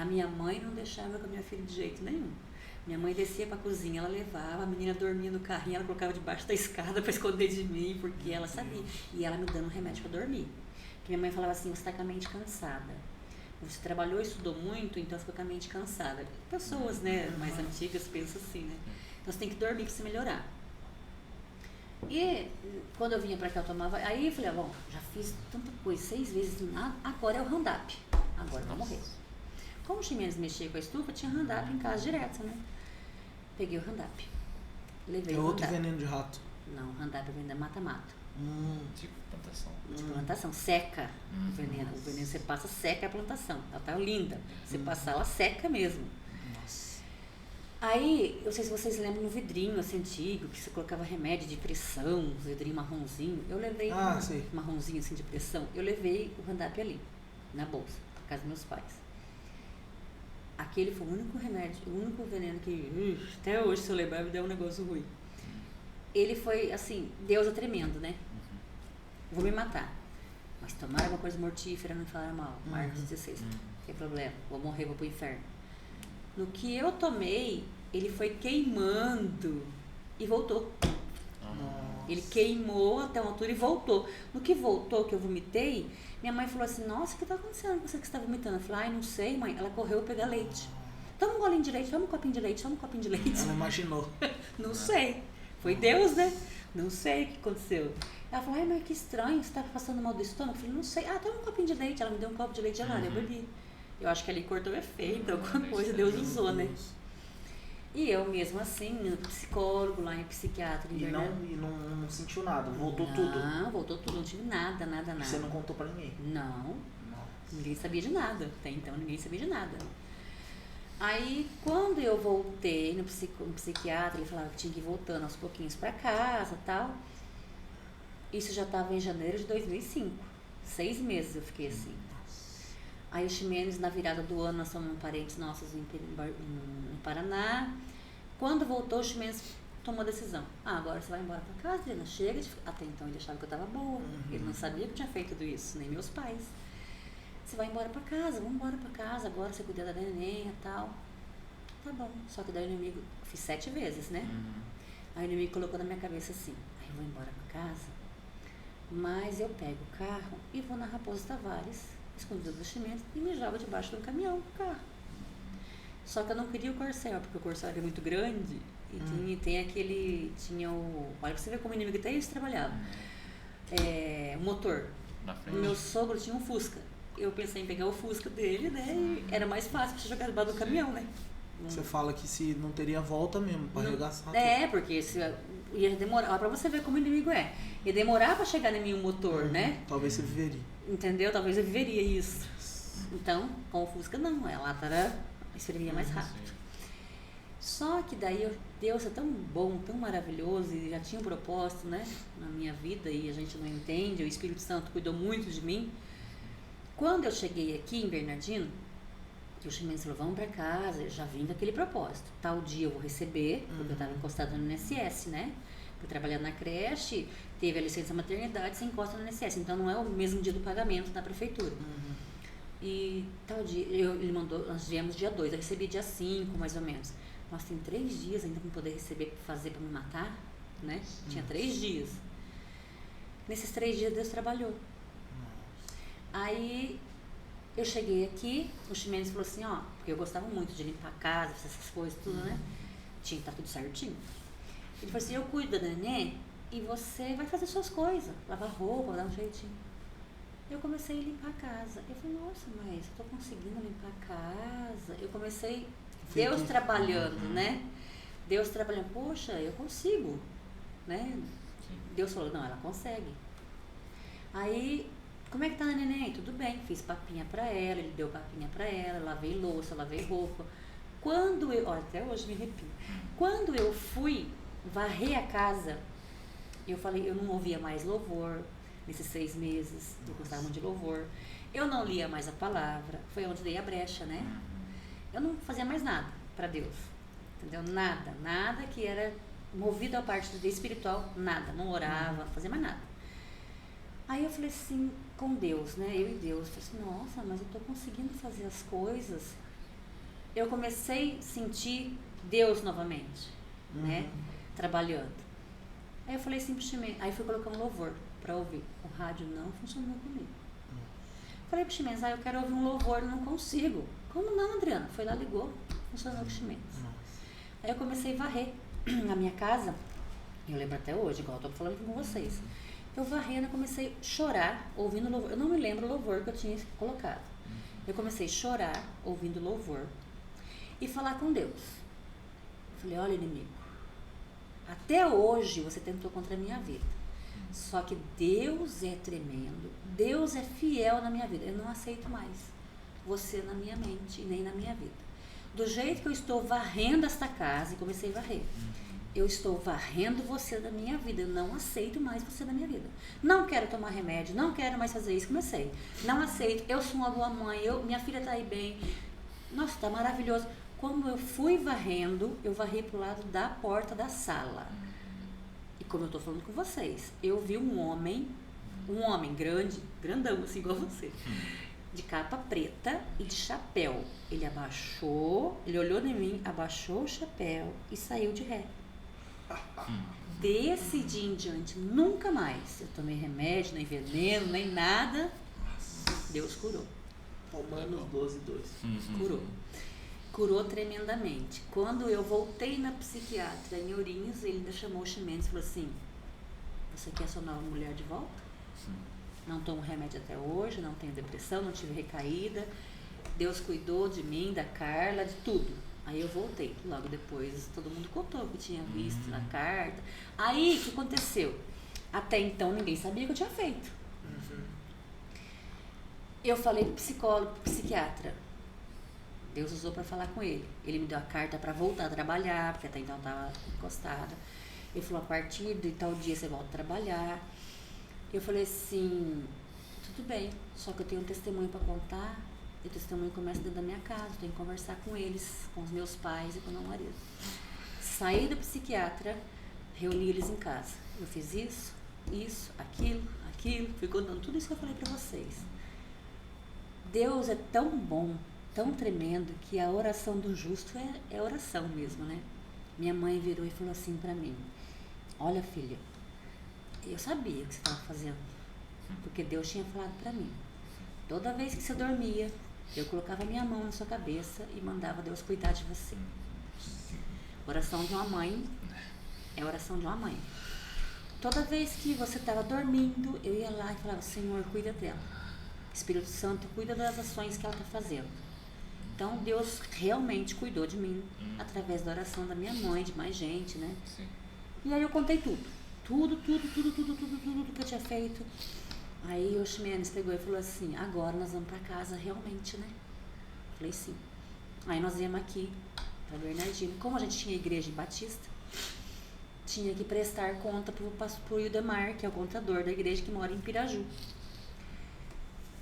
A minha mãe não deixava com a minha filha de jeito nenhum. Minha mãe descia pra cozinha, ela levava, a menina dormia no carrinho, ela colocava debaixo da escada pra esconder de mim, porque ela sabia. E ela me dando remédio pra dormir. Porque minha mãe falava assim, você tá com a mente cansada. Você trabalhou e estudou muito, então ficou com a mente cansada. Pessoas, né, mais antigas pensam assim, né? Então você tem que dormir pra você melhorar. E quando eu vinha pra cá, eu tomava... Aí eu falei, bom, já fiz tanta coisa, 6 vezes, agora é o Roundup. Agora eu vou morrer. Como o Chimenez mexia com a estufa, tinha Roundup em casa direto, né? Peguei o Roundup. Levei o outro veneno de rato. Não, o Roundup é veneno mata-mato. Tipo plantação. Tipo plantação, seca o veneno. O veneno você passa, seca a plantação. Ela tá linda. Você passar, ela seca mesmo. Nossa. Aí, eu não sei se vocês lembram no vidrinho assim, antigo, que você colocava remédio de pressão, vidrinho marronzinho. Eu levei marronzinho assim de pressão. Eu levei o Roundup ali, na bolsa, na casa dos meus pais. Aquele foi o único remédio, o único veneno que, até hoje, se eu lembrar, me deu um negócio ruim. Ele foi, assim, Deus é tremendo, né? Vou me matar. Mas tomar alguma coisa mortífera, não falar mal. Marcos 16, não tem problema. Vou morrer, vou pro inferno. No que eu tomei, ele foi queimando e voltou. Ele queimou até uma altura e voltou. No que voltou, que eu vomitei, minha mãe falou assim, nossa, o que tá acontecendo com você que você tá vomitando? Eu falei, não sei, mãe. Ela correu pegar leite. Toma um golinho de leite, toma um copinho de leite, toma um copinho de leite. Ela imaginou. Não sei. Foi Deus, né? Não sei o que aconteceu. Ela falou, mas que estranho, você tá passando mal do estômago? Eu falei, não sei. Toma um copinho de leite. Ela me deu um copo de leite gelado, eu bebi. Eu acho que ali cortou o efeito, alguma coisa, Deus usou, né? E eu mesmo assim, no psicólogo, lá em psiquiatra, E não sentiu nada, voltou tudo? Não, voltou tudo, não tive nada. Você não contou pra ninguém? Não, ninguém sabia de nada, até então ninguém sabia de nada. Aí, quando eu voltei no psiquiatra, ele falava que tinha que ir voltando aos pouquinhos pra casa e tal. Isso já estava em janeiro de 2005, 6 meses eu fiquei assim. Aí o Chimenez, na virada do ano, nós somos parentes nossos em Paraná. Quando voltou, o Chimenez tomou a decisão. Agora você vai embora pra casa, Adriana, chega. Até então ele achava que eu estava boa. Ele não sabia que eu tinha feito tudo isso, nem meus pais. Você vai embora pra casa, vamos embora pra casa, agora você cuida da neném e tal. Tá bom. Só que daí o inimigo, fiz 7 vezes, né? Aí o inimigo colocou na minha cabeça assim, aí eu vou embora pra casa, mas eu pego o carro e vou na Raposo Tavares, escondido do Chimenez, e me jogo debaixo do caminhão, do carro. Só que eu não queria o Corcel, porque o Corcel era muito grande e tinha aquele, olha pra você ver como o inimigo até eles trabalhavam, o motor. O meu sogro tinha um Fusca. Eu pensei em pegar o Fusca dele, né, e era mais fácil você jogar debaixo do caminhão, né. Você fala que se não teria volta mesmo, pra arregaçar. Porque ia demorar, olha pra você ver como o inimigo é. Ia demorar pra chegar em mim um motor, né? Talvez você viveria. Entendeu? Talvez eu viveria isso. Então, com o Fusca não, a lata espremia mais rápido. Só que daí Deus é tão bom, tão maravilhoso e já tinha um propósito, né, na minha vida e a gente não entende, o Espírito Santo cuidou muito de mim. Quando eu cheguei aqui em Bernardino, o Ximenes falou, vamos pra casa, eu já vim daquele propósito. Tal dia eu vou receber, porque eu estava encostada no INSS, né? Fui trabalhar na creche, teve a licença maternidade, você encosta no INSS. Então não é o mesmo dia do pagamento da prefeitura. E tal dia, ele mandou, nós viemos dia 2, eu recebi dia 5, mais ou menos. Nossa, tem 3 dias ainda para poder receber, fazer para me matar, né? Tinha 3 dias. Nesses 3 dias Deus trabalhou. Aí eu cheguei aqui, o Ximenes falou assim, ó, porque eu gostava muito de limpar a casa, essas coisas, tudo, né? Tinha que estar tudo certinho. Ele falou assim, eu cuido da neném e você vai fazer suas coisas, lavar roupa, dar um jeitinho. Eu comecei a limpar a casa. Eu falei, nossa, mas eu tô conseguindo limpar a casa. Eu comecei, Deus trabalhando, né? Deus trabalhando, poxa, eu consigo, né? Deus falou, não, ela consegue. Aí, como é que tá a neném? Tudo bem, fiz papinha pra ela, ele deu papinha pra ela, lavei louça, lavei roupa. Quando eu, ó, até hoje me arrepio. Quando eu fui varrer a casa, eu falei, eu não ouvia mais louvor nesses 6 meses, eu gostava muito de louvor. Eu não lia mais a palavra, foi onde dei a brecha, né? Eu não fazia mais nada pra Deus, entendeu? Nada que era movido à parte do espiritual, nada, não orava, não fazia mais nada. Aí eu falei assim, com Deus, né? Eu e Deus, falei assim, nossa, mas eu tô conseguindo fazer as coisas. Eu comecei a sentir Deus novamente, né? Trabalhando. Aí eu falei assim pro Ximenes, aí fui colocar um louvor pra ouvir. O rádio não funcionou comigo. Falei pro Ximenes, eu quero ouvir um louvor, não consigo. Como não, Adriana? Foi lá, ligou, funcionou com o Ximenes. Aí eu comecei a varrer na minha casa, eu lembro até hoje, igual eu tô falando com vocês. Eu varrendo, eu comecei a chorar, ouvindo louvor. Eu não me lembro o louvor que eu tinha colocado. Eu comecei a chorar, ouvindo louvor, e falar com Deus. Eu falei, olha, inimigo, até hoje você tentou contra a minha vida. Só que Deus é tremendo, Deus é fiel na minha vida. Eu não aceito mais você na minha mente e nem na minha vida. Do jeito que eu estou varrendo esta casa, e comecei a varrer, eu estou varrendo você da minha vida. Eu não aceito mais você na minha vida. Não quero tomar remédio, não quero mais fazer isso. Comecei. Não aceito. Eu sou uma boa mãe, minha filha está aí bem. Nossa, está maravilhoso. Quando eu fui varrendo, eu varri para o lado da porta da sala. E como eu estou falando com vocês, eu vi um homem grande, grandão, assim igual você, de capa preta e de chapéu. Ele abaixou, ele olhou em mim, abaixou o chapéu e saiu de ré. Desse dia em diante, nunca mais eu tomei remédio, nem veneno, nem nada. Deus curou. Romanos 12:2. Curou tremendamente. Quando eu voltei na psiquiatra em Ourinhos, ele ainda chamou o Ximenes e falou assim, você quer sua nova mulher de volta? Não tomo remédio até hoje, não tenho depressão, não tive recaída. Deus cuidou de mim, da Carla, de tudo. Aí eu voltei. Logo depois, todo mundo contou que tinha visto na carta. Aí, o que aconteceu? Até então, ninguém sabia o que eu tinha feito. Eu falei pro psicólogo, pro psiquiatra. Deus usou para falar com ele. Ele me deu a carta para voltar a trabalhar, porque até então eu estava encostada. Ele falou, a partir de tal dia você volta a trabalhar. Eu falei assim, tudo bem, só que eu tenho um testemunho para contar. E o testemunho começa dentro da minha casa, eu tenho que conversar com eles, com os meus pais e com o meu marido. Saí do psiquiatra, reuni eles em casa. Eu fiz isso, aquilo, fui contando tudo isso que eu falei para vocês. Deus é tão bom, tão tremendo, que a oração do justo é oração mesmo, né? Minha mãe virou e falou assim para mim, olha, filha, eu sabia o que você estava fazendo, porque Deus tinha falado para mim. Toda vez que você dormia, eu colocava minha mão na sua cabeça e mandava Deus cuidar de você. Oração de uma mãe é oração de uma mãe. Toda vez que você estava dormindo, eu ia lá e falava, Senhor, cuida dela. Espírito Santo, cuida das ações que ela está fazendo. Então, Deus realmente cuidou de mim através da oração da minha mãe, de mais gente, né? Sim. E aí eu contei tudo que eu tinha feito. Aí o Ximenes pegou e falou assim, agora nós vamos pra casa realmente, né? Falei, sim. Aí nós íamos aqui pra Bernardino. Como a gente tinha igreja em Batista, tinha que prestar conta pro Ildemar, que é o contador da igreja que mora em Piraju.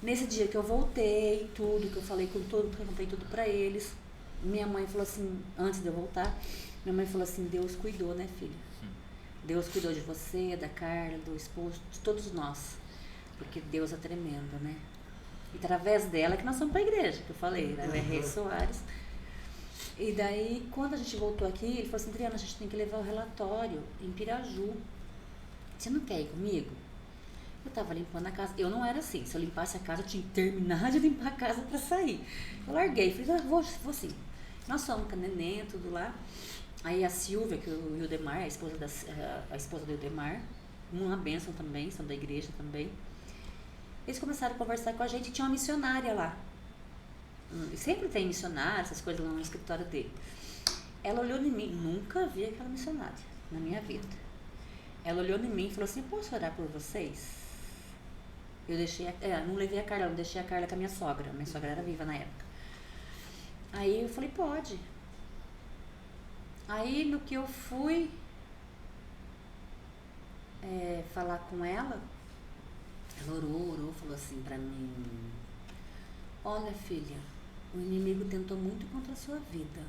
Nesse dia que eu voltei, tudo, que eu falei com tudo, que eu contei tudo pra eles, minha mãe falou assim, antes de eu voltar, minha mãe falou assim, Deus cuidou, né, filha? Deus cuidou de você, da Carla, do esposo, de todos nós. Porque Deus é tremendo, né? E através dela que nós fomos pra igreja, que eu falei, né? Rei Soares. E daí, quando a gente voltou aqui, ele falou assim, Adriana, a gente tem que levar o relatório em Piraju. Você não quer ir comigo? Eu tava limpando a casa. Eu não era assim. Se eu limpasse a casa, eu tinha que terminar de limpar a casa pra sair. Eu larguei. Falei, vou sim. Nós fomos com a neném, tudo lá. Aí a Silvia, que o Ildemar, a esposa do Ildemar, uma bênção também, são da igreja também. Eles começaram a conversar com a gente e tinha uma missionária lá. Sempre tem missionária, essas coisas lá no escritório dele. Ela olhou em mim. Nunca vi aquela missionária na minha vida. Ela olhou em mim e falou assim, posso orar por vocês? Eu deixei, não levei a Carla, eu deixei a Carla com a minha sogra. Minha sogra era viva na época. Aí eu falei, pode. Aí no que eu fui falar com ela, ela orou, falou assim pra mim, olha filha, o inimigo tentou muito contra a sua vida.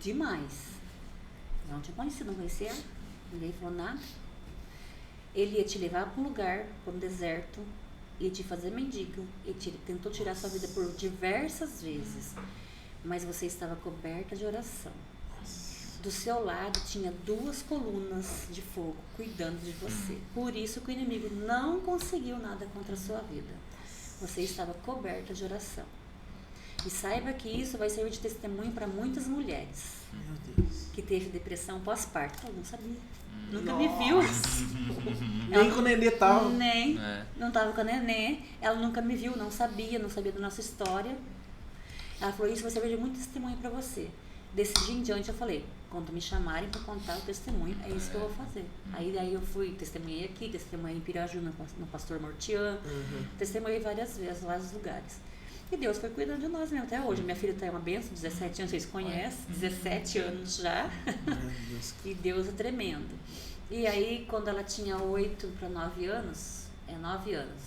Demais. Eu não te conheci, não conhecia, ninguém falou nada. Ele ia te levar para um lugar, para um deserto, ia te fazer mendigo, tentou tirar sua vida por diversas vezes, mas você estava coberta de oração. Do seu lado tinha 2 colunas de fogo cuidando de você. Por isso que o inimigo não conseguiu nada contra a sua vida. Você estava coberta de oração. E saiba que isso vai servir de testemunho para muitas mulheres. Meu Deus. Que teve depressão pós-parto. Eu não sabia. Nunca me viu. Nem com o nenê tava. Nem. Não tava com a nenê. Ela nunca me viu, não sabia da nossa história. Ela falou, isso vai servir de muito testemunho para você. Desse dia em diante eu falei, quando me chamarem para contar o testemunho, é isso que eu vou fazer. Aí eu fui, testemunhei aqui, testemunhei em Piraju, no Pastor Mortian, testemunhei várias vezes, vários lugares. E Deus foi cuidando de nós mesmo até hoje. Minha filha tem uma bênção, 17 anos, vocês conhecem, 17 anos já. E Deus é tremendo. E aí, quando ela tinha 8 para 9 anos, 9 anos,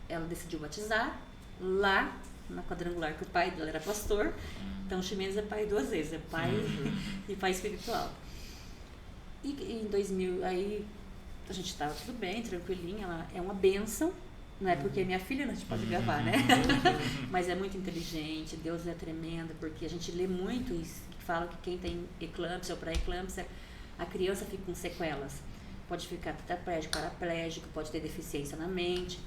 ela decidiu batizar lá na Quadrangular, que o pai dela era pastor. Então, o Ximenes é pai 2 vezes, é pai e pai espiritual. E em 2000, aí a gente estava tudo bem, tranquilinha, ela é uma bênção. Não é porque minha filha não pode gravar, né? Mas é muito inteligente, Deus é tremendo, porque a gente lê muito isso, que fala que quem tem eclâmpsia ou pré-eclâmpsia, a criança fica com sequelas. Pode ficar tetraplégico, paraplégico, pode ter deficiência na mente.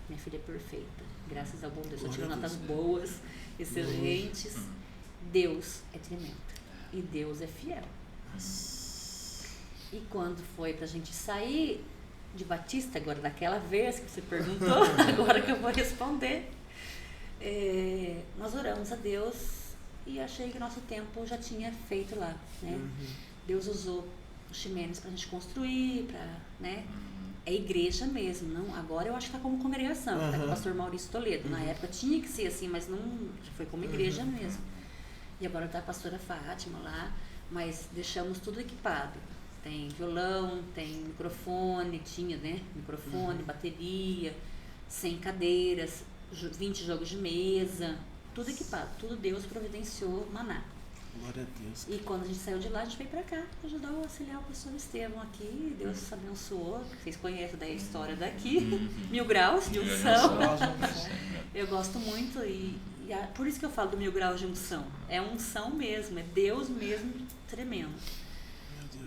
Minha filha é perfeita, graças ao bom Deus. Eu tiro notas boas, excelentes. Deus é tremendo e Deus é fiel. E quando foi pra gente sair de Batista, agora daquela vez que você perguntou, agora que eu vou responder, nós oramos a Deus e achei que nosso tempo já tinha feito lá, né? Deus usou o Ximenes pra gente construir, né? É igreja mesmo, não? Agora eu acho que tá como congregação, tá com o pastor Maurício Toledo. Na época tinha que ser assim, mas não foi como igreja mesmo. E agora tá a pastora Fátima lá, mas deixamos tudo equipado. Tem violão, tem microfone, tinha, né? Microfone, bateria, 100 cadeiras, 20 jogos de mesa, tudo equipado, tudo Deus providenciou, maná. Glória a Deus. E quando a gente saiu de lá, a gente veio pra cá, ajudar o auxiliar o pastor Estevão aqui, Deus abençoou, vocês conhecem da história daqui, 1000 graus de unção. Eu gosto muito por isso que eu falo do 1000 graus de unção, é unção mesmo, é Deus mesmo tremendo.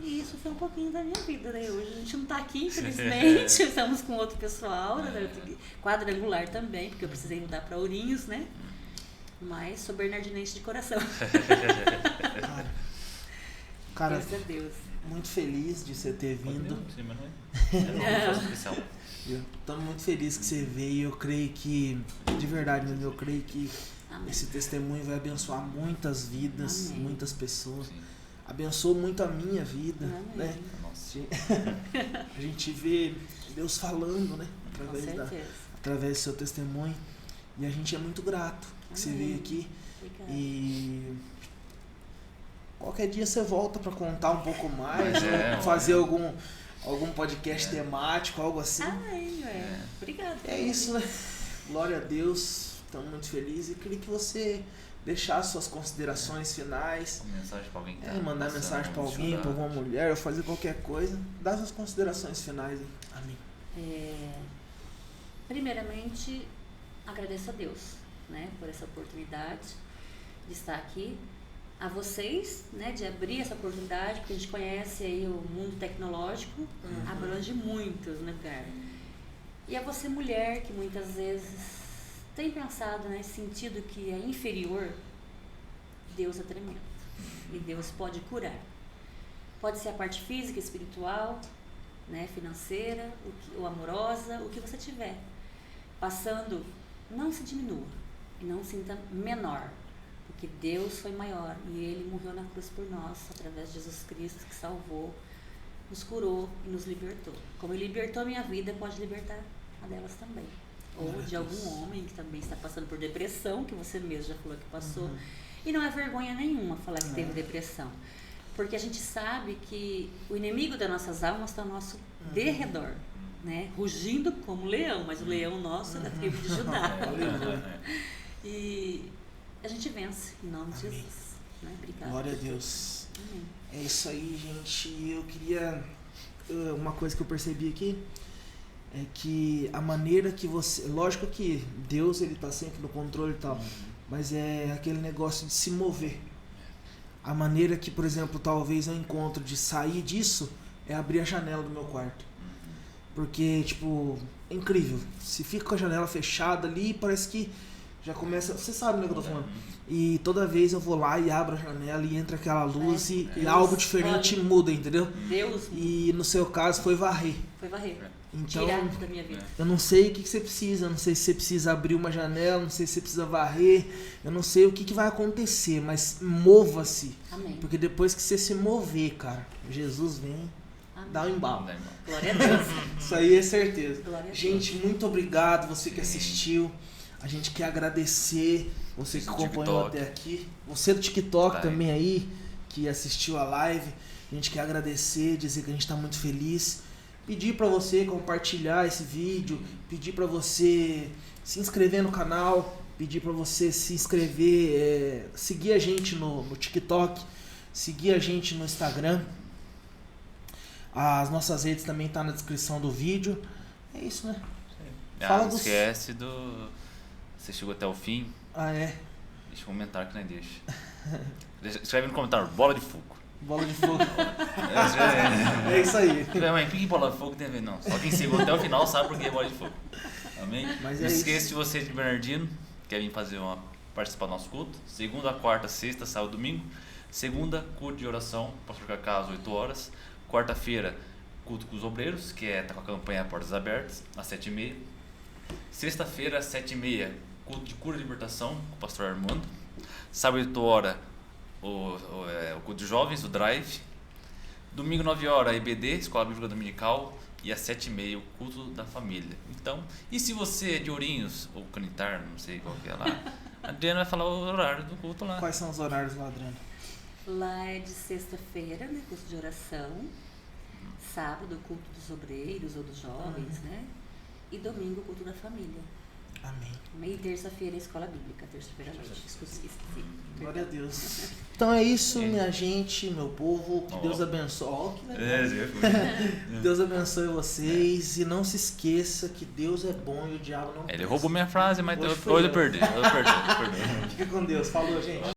E isso foi um pouquinho da minha vida, né? Hoje a gente não tá aqui, infelizmente, estamos com outro pessoal, né? Quadrangular também, porque eu precisei mudar para Ourinhos, né? Mas sou bernardinense de coração. Cara, Deus é Deus. Muito feliz de você ter vindo. Estamos muito felizes que você veio. Eu creio que, de verdade mesmo, eu creio que esse testemunho vai abençoar muitas vidas, muitas pessoas. Sim. Abençoou muito a minha vida, né? A gente vê Deus falando, né? através do seu testemunho. E a gente é muito grato que você veio aqui. Obrigada. E qualquer dia você volta para contar um pouco mais, fazer algum podcast temático, algo assim. Obrigada. É isso, né? Glória a Deus, estamos muito felizes. E queria que você deixasse suas considerações finais. Uma mensagem para alguém. Mandar mensagem para alguém, para alguma mulher, ou fazer qualquer coisa. Dá suas considerações finais. Amém. Primeiramente, agradeço a Deus, né, por essa oportunidade de estar aqui. A vocês, né, de abrir essa oportunidade, porque a gente conhece aí o mundo tecnológico, abrange muitos, né, cara? E a você, mulher, que muitas vezes tem pensado nesse sentido que é inferior, Deus é tremendo. E Deus pode curar. Pode ser a parte física, espiritual, né, financeira, ou amorosa, o que você tiver. Passando, não se diminua e não sinta menor. Porque Deus foi maior e Ele morreu na cruz por nós, através de Jesus Cristo, que salvou, nos curou e nos libertou. Como Ele libertou a minha vida, pode libertar a delas também. Ou de algum homem que também está passando por depressão, que você mesmo já falou que passou. E não é vergonha nenhuma falar que teve depressão. Porque a gente sabe que o inimigo das nossas almas está ao nosso derredor, né? Rugindo como leão, mas o leão nosso é da tribo de Judá. E a gente vence, em nome de Jesus. Né? Obrigada. Glória a Deus. Amém. É isso aí, gente. Eu queria... Uma coisa que eu percebi aqui é que a maneira que você... Lógico que Deus, Ele está sempre no controle e tal, mas é aquele negócio de se mover. A maneira que, por exemplo, talvez eu encontro de sair disso é abrir a janela do meu quarto. Porque, tipo, é incrível. Se fica com a janela fechada ali, parece que já começa... Você sabe, né, o que eu tô falando? E toda vez eu vou lá e abro a janela e entra aquela luz e algo diferente muda, entendeu? Deus. E no seu caso foi varrer. Foi varrer. Então, tirar da minha vida. Eu não sei o que você precisa. Eu não sei se você precisa abrir uma janela, não sei se você precisa varrer. Eu não sei o que vai acontecer, mas mova-se. Amém. Porque depois que você se mover, cara, Jesus vem... Dá um embalo. Glória a Deus. Isso aí é certeza. Glória a Deus. Gente, muito obrigado você que assistiu. A gente quer agradecer você que acompanhou até aqui. Você do TikTok também aí, que assistiu a live. A gente quer agradecer, dizer que a gente está muito feliz. Pedir para você compartilhar esse vídeo. Pedir para você se inscrever no canal. Pedir para você se inscrever, seguir a gente no TikTok. Seguir a gente no Instagram. As nossas redes também tá na descrição do vídeo. É isso, né? Não esquece do... Você chegou até o fim. Deixa um comentário que não deixa. Escreve no comentário, bola de fogo. Bola de fogo. É isso aí. Mas o que bola de fogo tem a ver? Não. Só quem chegou até o final sabe por que é bola de fogo. Amém? Mas não esqueça de você de Bernardino, quer vir participar do nosso culto. Segunda, quarta, sexta, sábado, domingo. Segunda, culto de oração, pastor Cacá às 8 horas. Quarta-feira, culto com os obreiros, que tá com a campanha Portas Abertas, às 7h30. Sexta-feira, às 7h30, culto de cura e libertação, com o pastor Armando. Sábado, 8 horas, o culto de jovens, o Drive. Domingo, 9 horas, a EBD, Escola Bíblica Dominical. E às 7h30, o culto da família. Então, e se você é de Ourinhos, ou Canitar, não sei qual que é lá, a Adriana vai falar o horário do culto lá. Quais são os horários lá, Adriana? Lá é de sexta-feira, né, curso de oração. Sábado, culto dos obreiros ou dos jovens, né? E domingo, culto da família. Amém. E terça-feira, escola bíblica. Terça-feira à noite. Esqueci. Glória a Deus. Então é isso, minha gente, meu povo. Que Deus abençoe. Deus abençoe vocês. E não se esqueça que Deus é bom e o diabo não. Ele roubou minha frase, mas hoje eu perdi. Fica com Deus. Falou, gente.